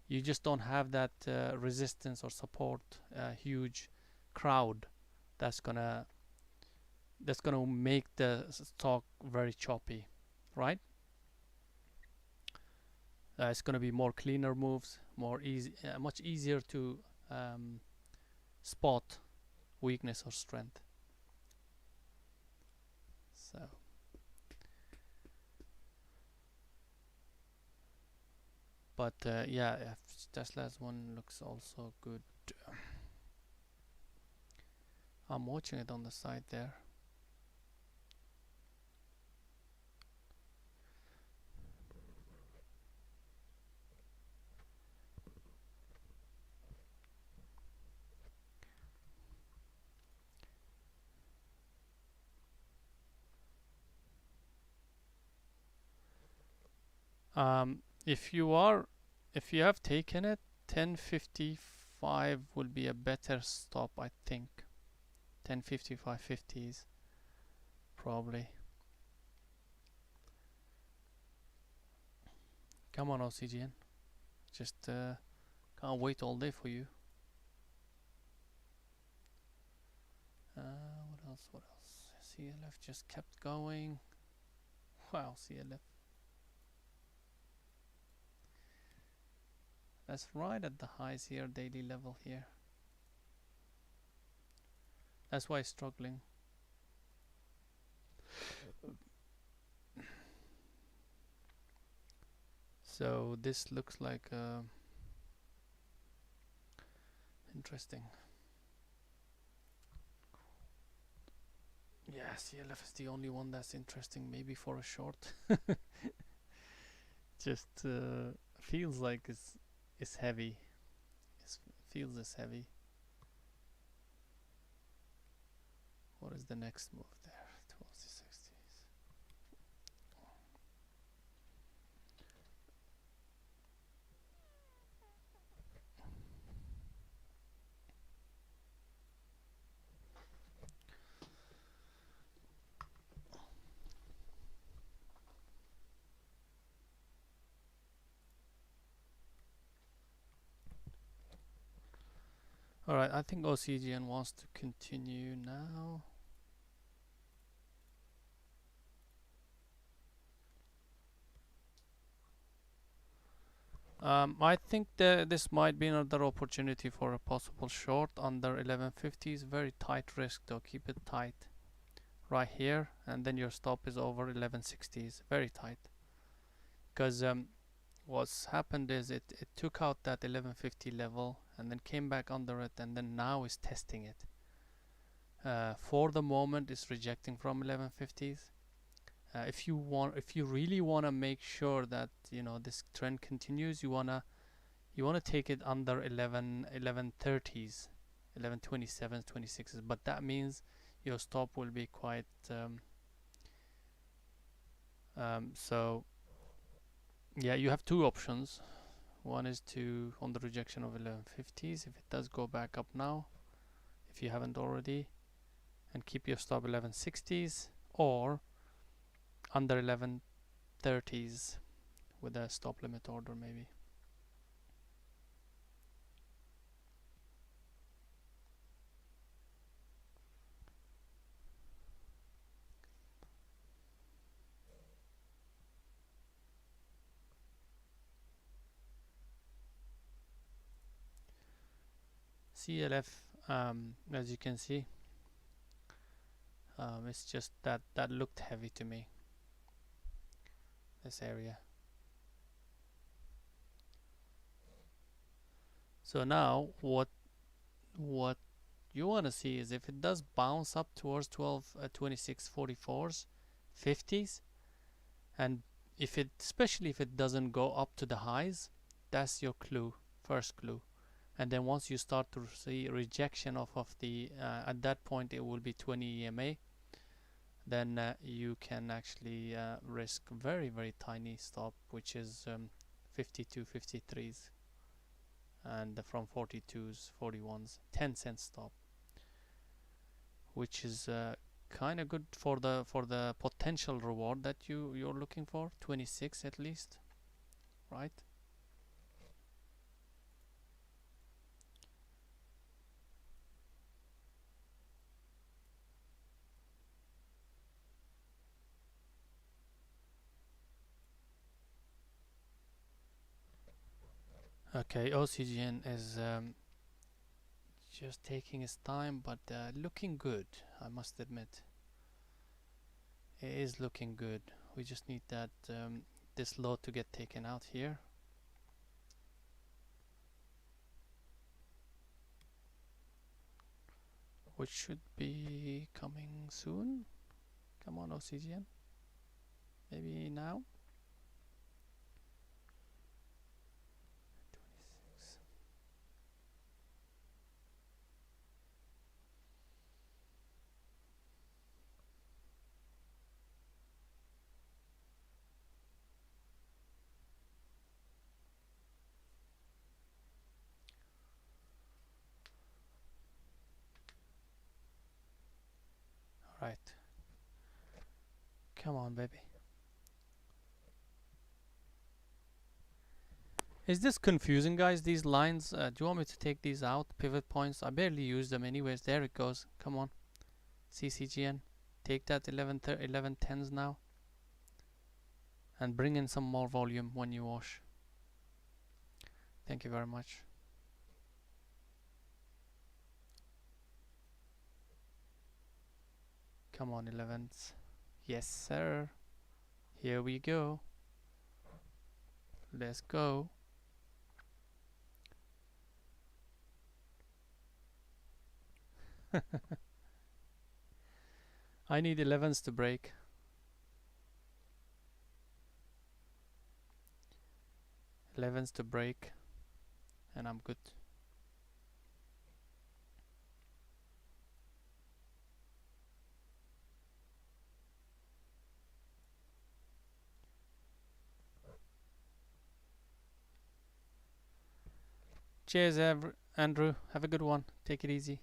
you just don't have that resistance or support, huge crowd that's gonna make the stock very choppy, right? It's gonna be more cleaner moves, more easy, much easier to spot weakness or strength. So, but yeah, Tesla's one looks also good. I'm watching it on the side there. If you have taken it, 1055 will be a better stop, I think. 1055 50s probably. Come on, Ocgn, just can't wait all day for you. What else? CLF just kept going. Wow, CLF. That's right at the highs here, daily level here. That's why it's struggling. So this looks like interesting. Yeah, CLF is the only one that's interesting, maybe for a short. Just feels like it's heavy. It feels it's heavy. What is the next move there? Towards the 60s. Alright, I think Ocgn wants to continue now. I think this might be another opportunity for a possible short under 1150s. Very tight risk though, keep it tight. Right here, and then your stop is over 1160s. Very tight. Because what's happened is it took out that 1150 level and then came back under it, and then now is testing it. For the moment, it's rejecting from 1150s. If you really want to make sure that this trend continues, you wanna take it under 1130s, 1127s, 26s. But that means your stop will be quite. So yeah, you have two options. One is to on the rejection of 1150s, if it does go back up now, if you haven't already, and keep your stop 1160s, or under 1130s with a stop limit order maybe. CLF, as you can see, it's just that looked heavy to me, this area. So now what you want to see is if it does bounce up towards 26 44s, 50s, and especially if it doesn't go up to the highs, that's your clue, first clue. And then once you start to see rejection of the at that point it will be 20 EMA, then you can actually risk very tiny stop, which is 52 53s, and from 42s 41s 10-cent stop, which is kind of good for the potential reward that you're looking for, 26 at least, right? Okay, Ocgn is just taking his time, but looking good, I must admit. It is looking good. We just need that this low to get taken out here. Which should be coming soon. Come on, Ocgn. Maybe now. 26. All right. Come on, baby. Is this confusing, guys, these lines? Do you want me to take these out? Pivot points? I barely use them anyways. There it goes. Come on. CCGN. Take that 11 tens now and bring in some more volume when you wash. Thank you very much. Come on, 11s. Yes, sir. Here we go. Let's go. I need 11s to break. 11s to break, and I'm good. Cheers, Andrew. Have a good one. Take it easy.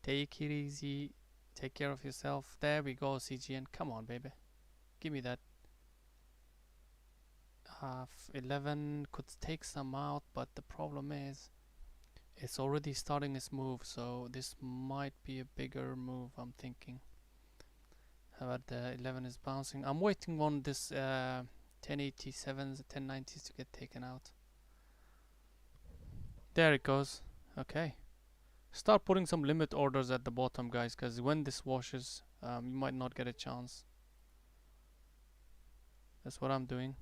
Take it easy. Take care of yourself. There we go, CGN. Come on, baby. Give me that. 11 could take some out, but the problem is it's already starting its move, so this might be a bigger move, I'm thinking. But the 11 is bouncing. I'm waiting on this 1087s, 1090s to get taken out. There it goes. Okay. Start putting some limit orders at the bottom, guys, because when this washes, you might not get a chance. That's what I'm doing.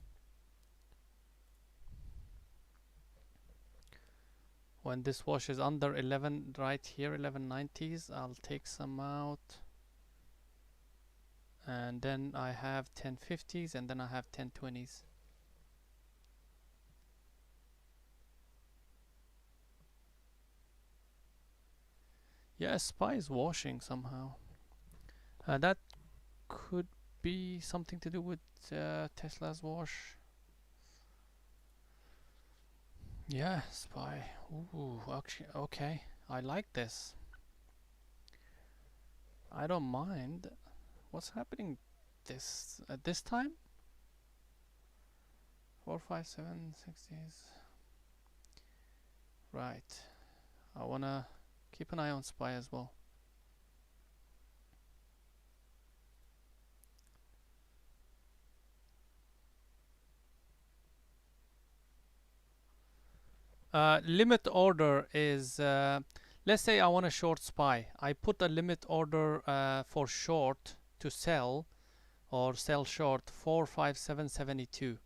When this washes under 11 right here, 1190s, I'll take some out. And then I have 1050s, and then I have 1020s. Yeah, SPY is washing somehow. That could be something to do with Tesla's wash. Yeah, SPY. Ooh, actually, okay. I like this. I don't mind. What's happening this at this time? 4, 5, 7, 60s. Right. I wanna keep an eye on SPY as well. Limit order is, let's say I want a short SPY. I put a limit order for short to sell, or sell short 45772.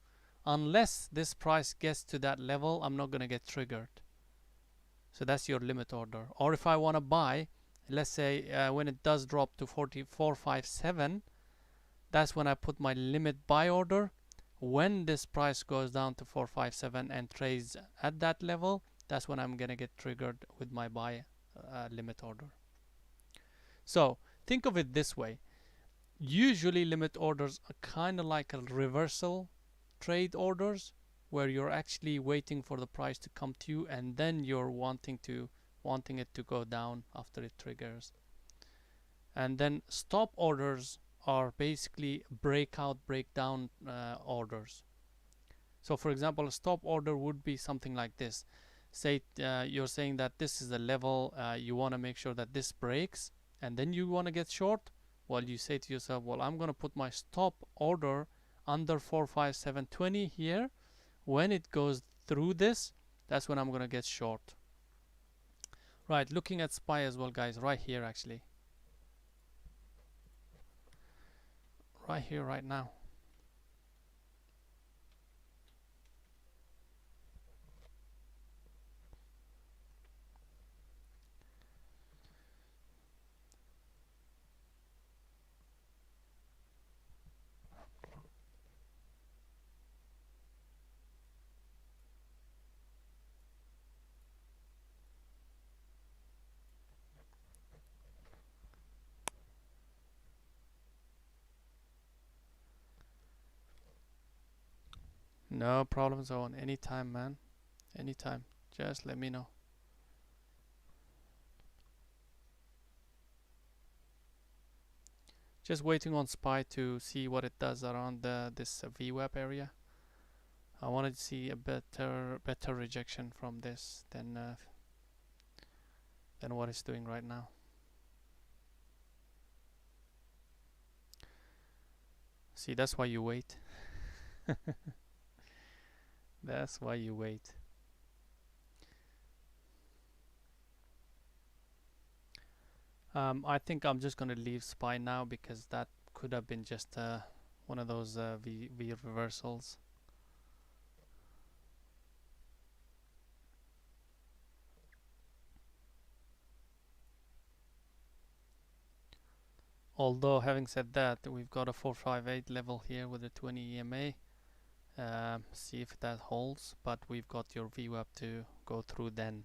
Unless this price gets to that level, I'm not gonna get triggered. So that's your limit order. Or if I want to buy, let's say when it does drop to 4,457, that's when I put my limit buy order. When this price goes down to 457 and trades at that level, that's when I'm gonna get triggered with my buy limit order. So think of it this way. Usually limit orders are kind of like a reversal trade orders, where you're actually waiting for the price to come to you, and then you're wanting it to go down after it triggers. And then stop orders are basically breakdown orders. So for example, a stop order would be something like this. Say you're saying that this is the level, you want to make sure that this breaks, and then you want to get short. Well, you say to yourself, well, I'm going to put my stop order under 45720 here. When it goes through this, that's when I'm going to get short. Right, looking at SPY as well, guys, right here actually. Right here, right now. No problem zone. Anytime, man. Anytime. Just let me know. Just waiting on SPY to see what it does around this VWAP area. I wanted to see a better rejection from this than what it's doing right now. See, that's why you wait. That's why you wait. I think I'm just gonna leave SPY now because that could have been just one of those V reversals. Although having said that, we've got a 458 level here with a 20 EMA. See if that holds, but we've got your VWAP to go through then.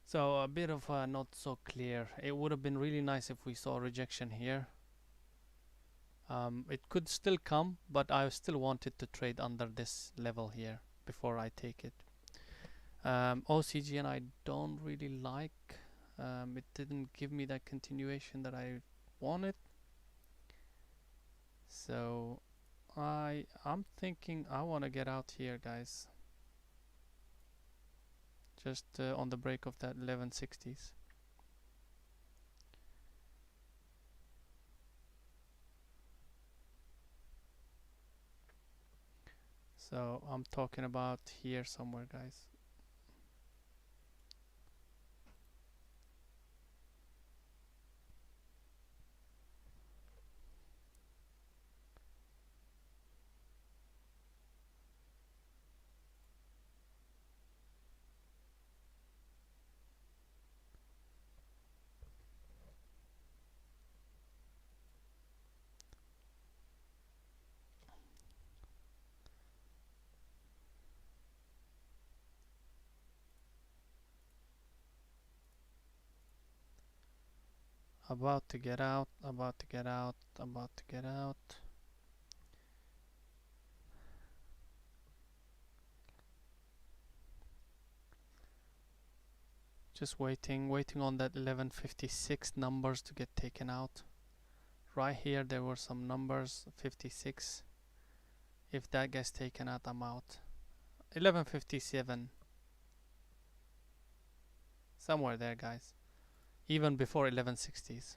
So a bit of not so clear. It would have been really nice if we saw rejection here. It could still come, but I still wanted to trade under this level here before I take it. OCGN I don't really like. It didn't give me that continuation that I wanted. So I'm thinking I want to get out here, guys. Just on the break of that 1160s. So I'm talking about here somewhere, guys. About to get out, about to get out, about to get out. Just waiting on that 1156 numbers to get taken out. Right here there were some numbers, 56. If that gets taken out, I'm out. 1157. Somewhere there, guys. Even before 1160s.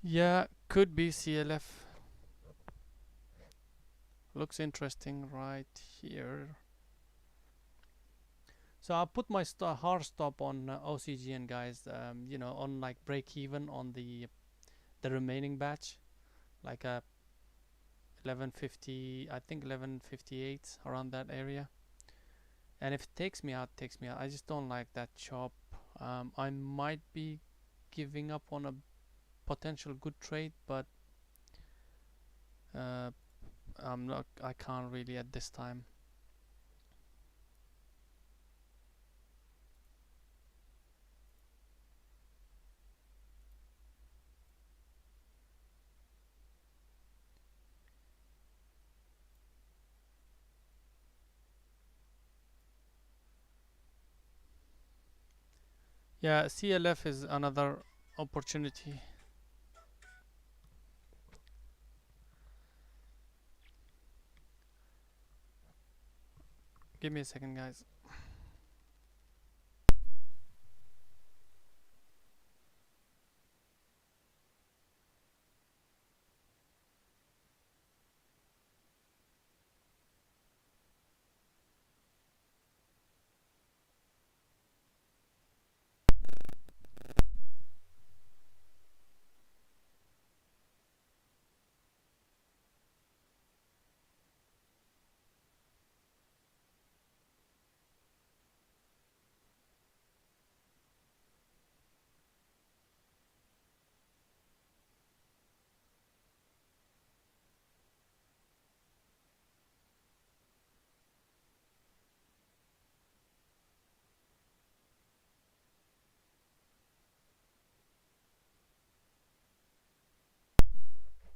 Yeah, could be CLF. Looks interesting right here. So I'll put my hard stop on OCGN, guys. You know, on like break even on the remaining batch, like a 1150. I think 1158 around that area. And if it takes me out, takes me out. I just don't like that chop. I might be giving up on a potential good trade, but I'm not. I can't really at this time. Yeah, CLF is another opportunity. Give me a second, guys.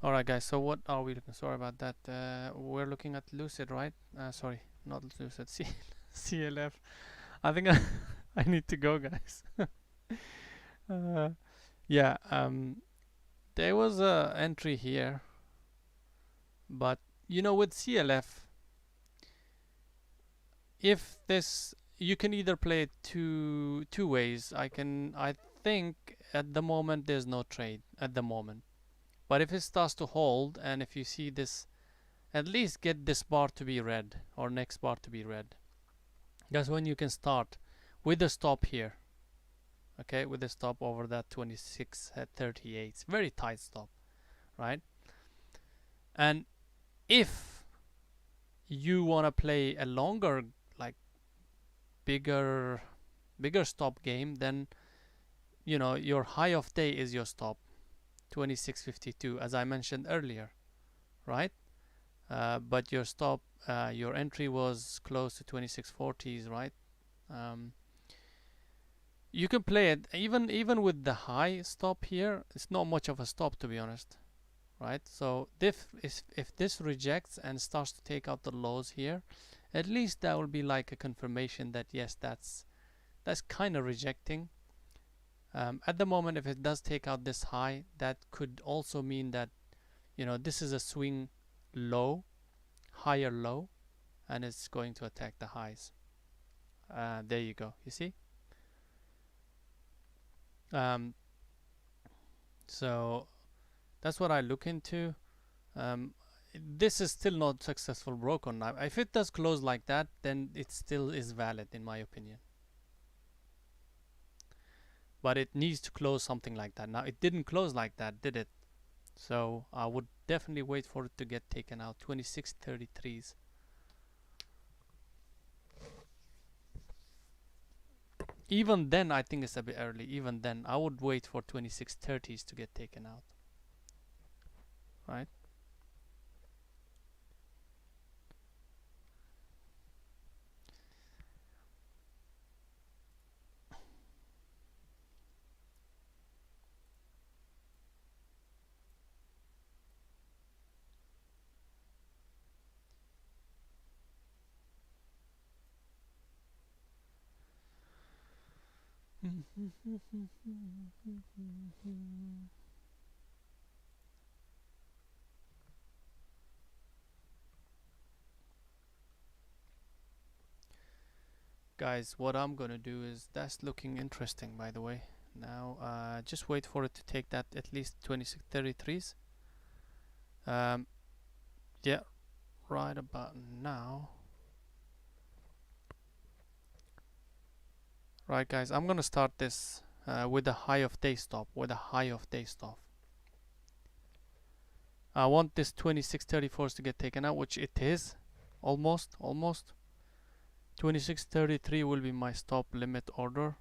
Alright, guys, so what are we looking? Sorry about that. We're looking at Lucid, right? Sorry, not Lucid, CLF. I think I need to go, guys. Yeah, there was a entry here, But you know, with CLF, if this, you can either play it two ways. I think at the moment there's no trade at the moment. But if it starts to hold, and if you see this, at least get this bar to be red or next bar to be red. That's when you can start with the stop here. Okay, with the stop over that 26 at 38. It's very tight stop, right? And if you want to play a longer, like bigger stop game, then you know your high of day is your stop, 26.52, as I mentioned earlier, right? But your stop, your entry was close to 26.40s, right? Um, you can play it even with the high stop here. It's not much of a stop, to be honest, right? So if this rejects and starts to take out the lows here, at least that will be like a confirmation that yes, that's kind of rejecting. At the moment, if it does take out this high, that could also mean that, you know, this is a swing low, higher low, and it's going to attack the highs. There you go. You see? Um, so that's what I look into. Um, this is still not successful broken. Now, if it does close like that, then it still is valid in my opinion. But it needs to close something like that. Now, it didn't close like that, did it? So I would definitely wait for it to get taken out. 26.33s. Even then, I think it's a bit early. Even then, I would wait for 26.30s to get taken out. Right? Guys, what I'm gonna do is, that's looking interesting, by the way. Now, just wait for it to take that at least 26.33s. Yeah, right about now. Right, guys, I'm gonna start this with a high of day stop. I want this 26.34s to get taken out, which it is. Almost. 26.33 will be my stop limit order.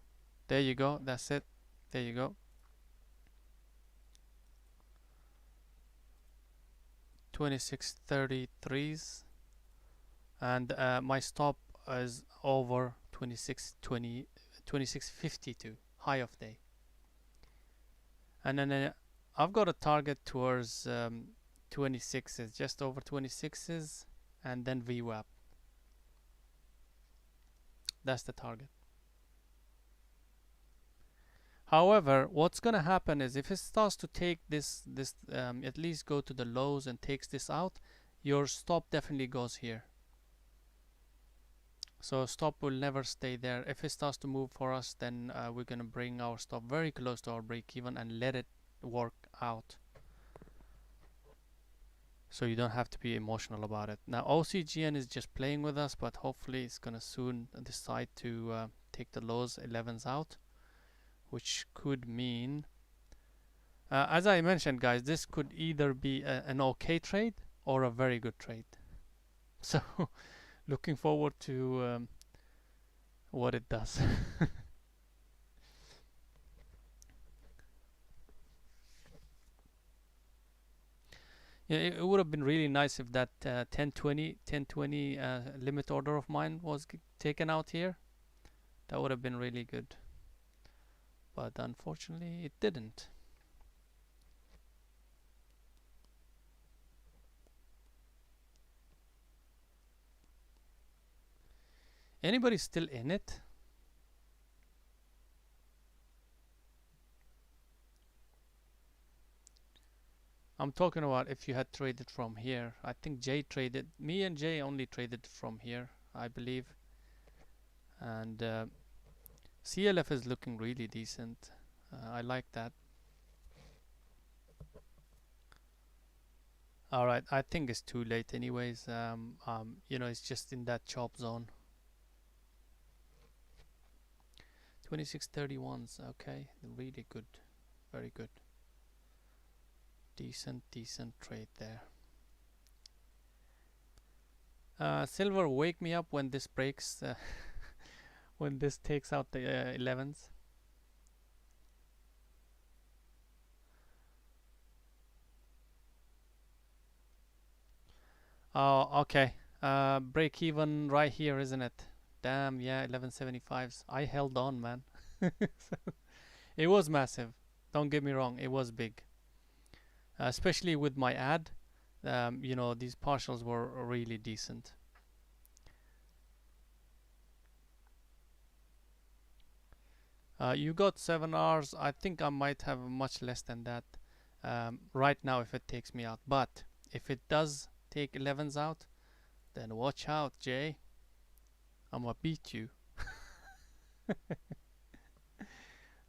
There you go. That's it. There you go. 26.33s, and my stop is over 26.52 high of day. And then I've got a target towards 26s, just over 26s, and then VWAP. That's the target. However, what's gonna happen is, if it starts to take this at least go to the lows and takes this out, your stop definitely goes here. So stop will never stay there. If it starts to move for us, then we're gonna bring our stop very close to our break even and let it work out. So you don't have to be emotional about it. Now OCGN is just playing with us, but hopefully it's gonna soon decide to take the lows 11s out, which could mean, as I mentioned, guys, this could either be an okay trade or a very good trade. So looking forward to what it does. Yeah, it would have been really nice if that 1020 limit order of mine was taken out here. That would have been really good. But unfortunately, it didn't. Anybody still in it? I'm talking about if you had traded from here. I think Jay traded. Me and Jay only traded from here, I believe. And CLF is looking really decent. I like that. All right, I think it's too late, anyways. It's just in that chop zone. 2631s. Okay, really good, very good. Decent trade there. Silver, wake me up when this breaks. When this takes out the 11s. Oh, okay. Break even right here, isn't it? Damn, yeah, 1175s. I held on, man. It was massive. Don't get me wrong, it was big. Especially with my ad. These partials were really decent. You got 7 hours. I think I might have much less than that right now if it takes me out. But if it does take 11s out, then watch out, Jay. I'm gonna beat you.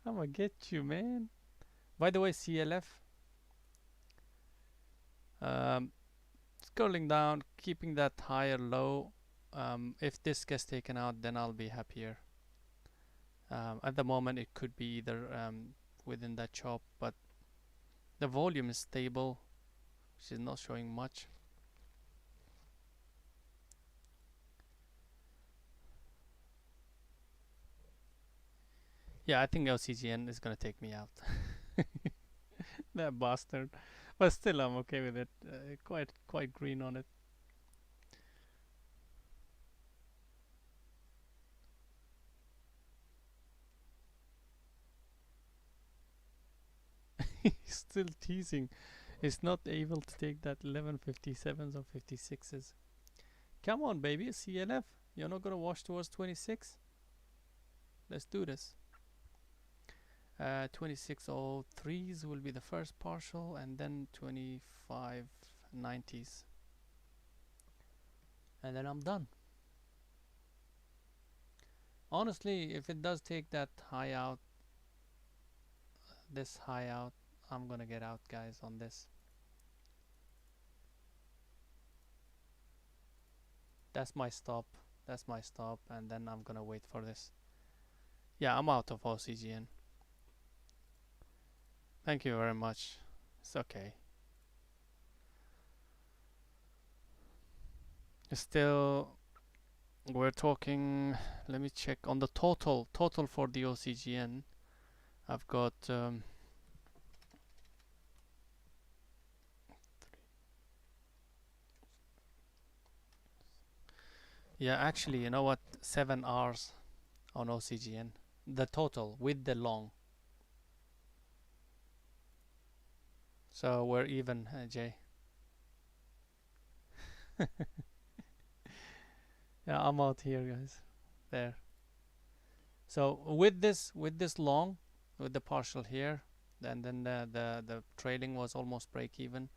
I'm gonna get you, man. By the way, CLF. Scrolling down, keeping that higher low. If this gets taken out, then I'll be happier. At the moment, it could be either within that chop, but the volume is stable, which is not showing much. Yeah, I think LCGN is gonna take me out. That bastard. But still, I'm okay with it. Quite green on it. He's still teasing. He's not able to take that 1157s or 56s. Come on, baby, CLF. You're not gonna wash towards 26? Let's do this. 2603s will be the first partial, and then 2590s. And then I'm done. Honestly, if it does take that high out, this high out, I'm gonna get out, guys, on this. That's my stop. That's my stop, and then I'm gonna wait for this. Yeah, I'm out of OCGN. Thank you very much. It's okay. Still, we're talking. Let me check on the total. Total for the OCGN. I've got. Yeah, actually, you know what? 7 hours on OCGN. The total with the long. So we're even, Jay. Yeah, I'm out here, guys. There. So with this long, with the partial here, and then the trailing was almost break even.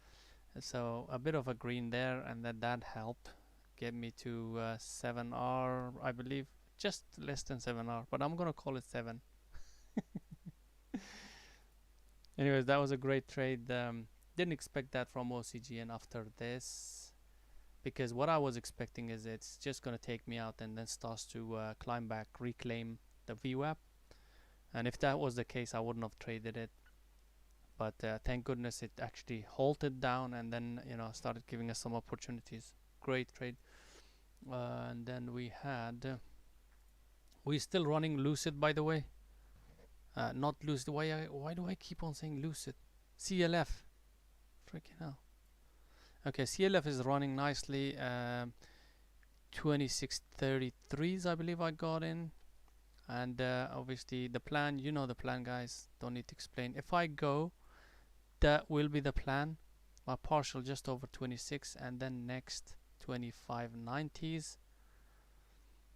So a bit of a green there, and then that helped get me to 7R, I believe, just less than 7R, but I'm gonna call it 7. Anyways, that was a great trade. Didn't expect that from OCGN after this, because what I was expecting is it's just gonna take me out and then starts to climb back, reclaim the VWAP. And if that was the case, I wouldn't have traded it. But thank goodness it actually halted down and then started giving us some opportunities. Great trade. And then we had. We still running Lucid, by the way. Not Lucid. Why do I keep on saying Lucid? CLF. Freaking hell. Okay, CLF is running nicely. 2633s, I believe I got in. And obviously the plan, you know the plan, guys. Don't need to explain. If I go, that will be the plan. My partial just over 26, and then next 2590s.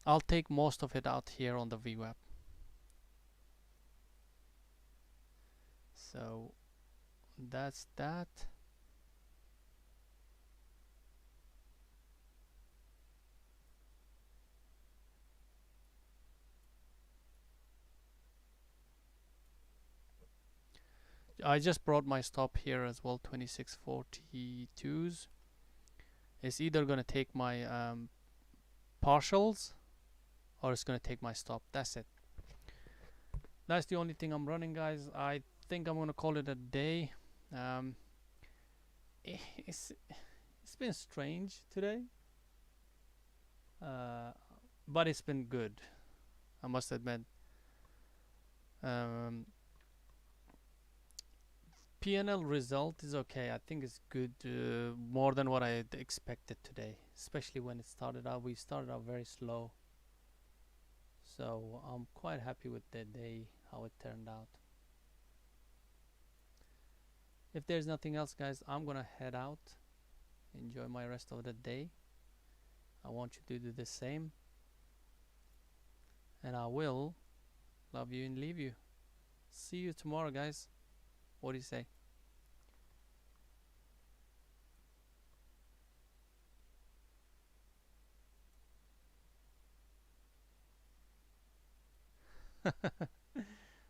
I'll take most of it out here on the VWAP. So that's that. I just brought my stop here as well, 2642s. It's either gonna take my partials or it's gonna take my stop. That's it. That's the only thing I'm running, guys. I think I'm gonna call it a day. Um, it's been strange today, uh, but it's been good. I must admit. Um, PNL result is okay. I think it's good, more than what I had expected today. Especially when it started out. We started out very slow, so I'm quite happy with the day, how it turned out. If there's nothing else, guys, I'm gonna head out. Enjoy my rest of the day. I want you to do the same, and I will love you and leave you. See you tomorrow, guys. What do you say?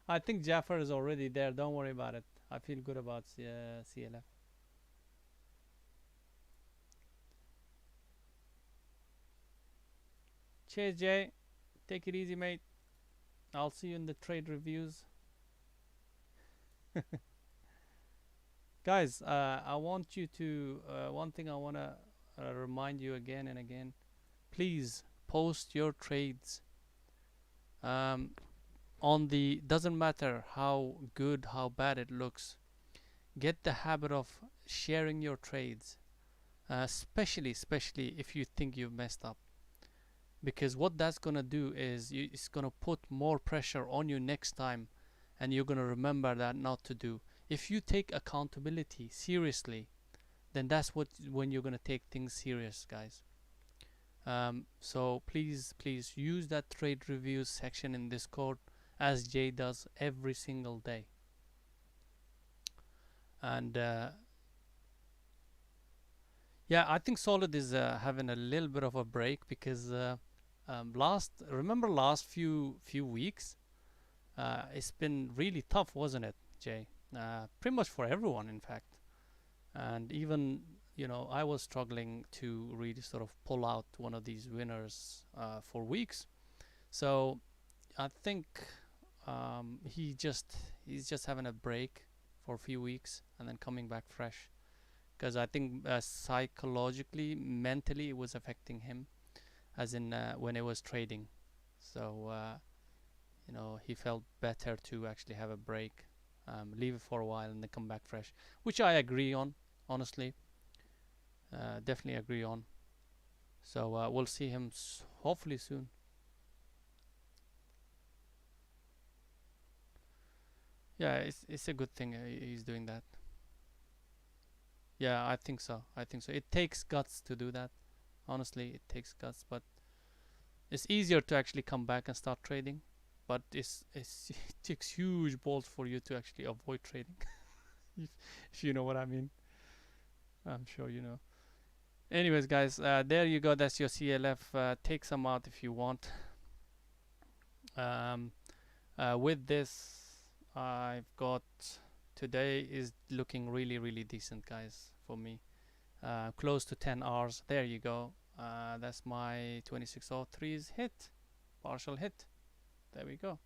I think Jaffer is already there. Don't worry about it. I feel good about CLF. Cheers, Jay. Take it easy, mate. I'll see you in the trade reviews. Guys, I want you to, one thing I want to remind you again and again. Please post your trades. On the, doesn't matter how good, how bad it looks. Get the habit of sharing your trades. Especially if you think you've messed up. Because what that's gonna do is it's gonna put more pressure on you next time, and you're gonna remember that not to do. If you take accountability seriously, then that's when you're gonna take things serious, guys. So please use that trade reviews section in Discord, as Jay does every single day. And yeah, I think Solid is having a little bit of a break because remember last few weeks, it's been really tough, wasn't it, Jay? Pretty much for everyone, in fact. And even, I was struggling to really sort of pull out one of these winners for weeks. So I think he's just having a break for a few weeks and then coming back fresh. Because I think psychologically, mentally, it was affecting him, as in when it was trading. So he felt better to actually have a break, leave it for a while, and then come back fresh, which I agree on, honestly. Definitely agree on. So we'll see him hopefully soon. Yeah, it's a good thing he's doing that. Yeah, I think so. It takes guts to do that. Honestly, it takes guts, but it's easier to actually come back and start trading. But it takes huge balls for you to actually avoid trading. if you know what I mean. I'm sure you know. Anyways, guys, there you go. That's your CLF. Take some out if you want. With this, I've got today is looking really decent, guys, for me. Close to 10 hours. There you go. That's my 2603's hit, partial hit. There we go.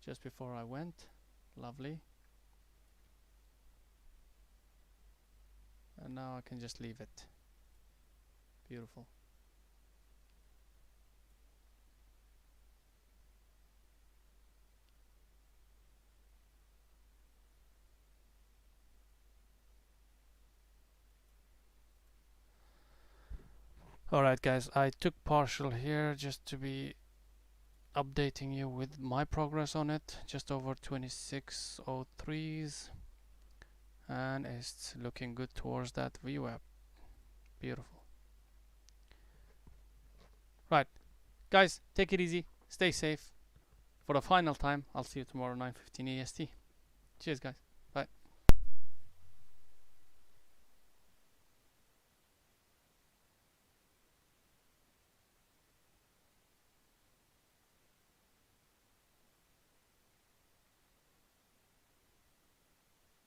Just before I went. Lovely. And now I can just leave it. Beautiful. Alright, guys, I took partial here just to be updating you with my progress on it. Just over 2603s, and it's looking good towards that VWAP. Beautiful. Right, guys, take it easy, stay safe. For the final time, I'll see you tomorrow 9:15 EST. Cheers, guys.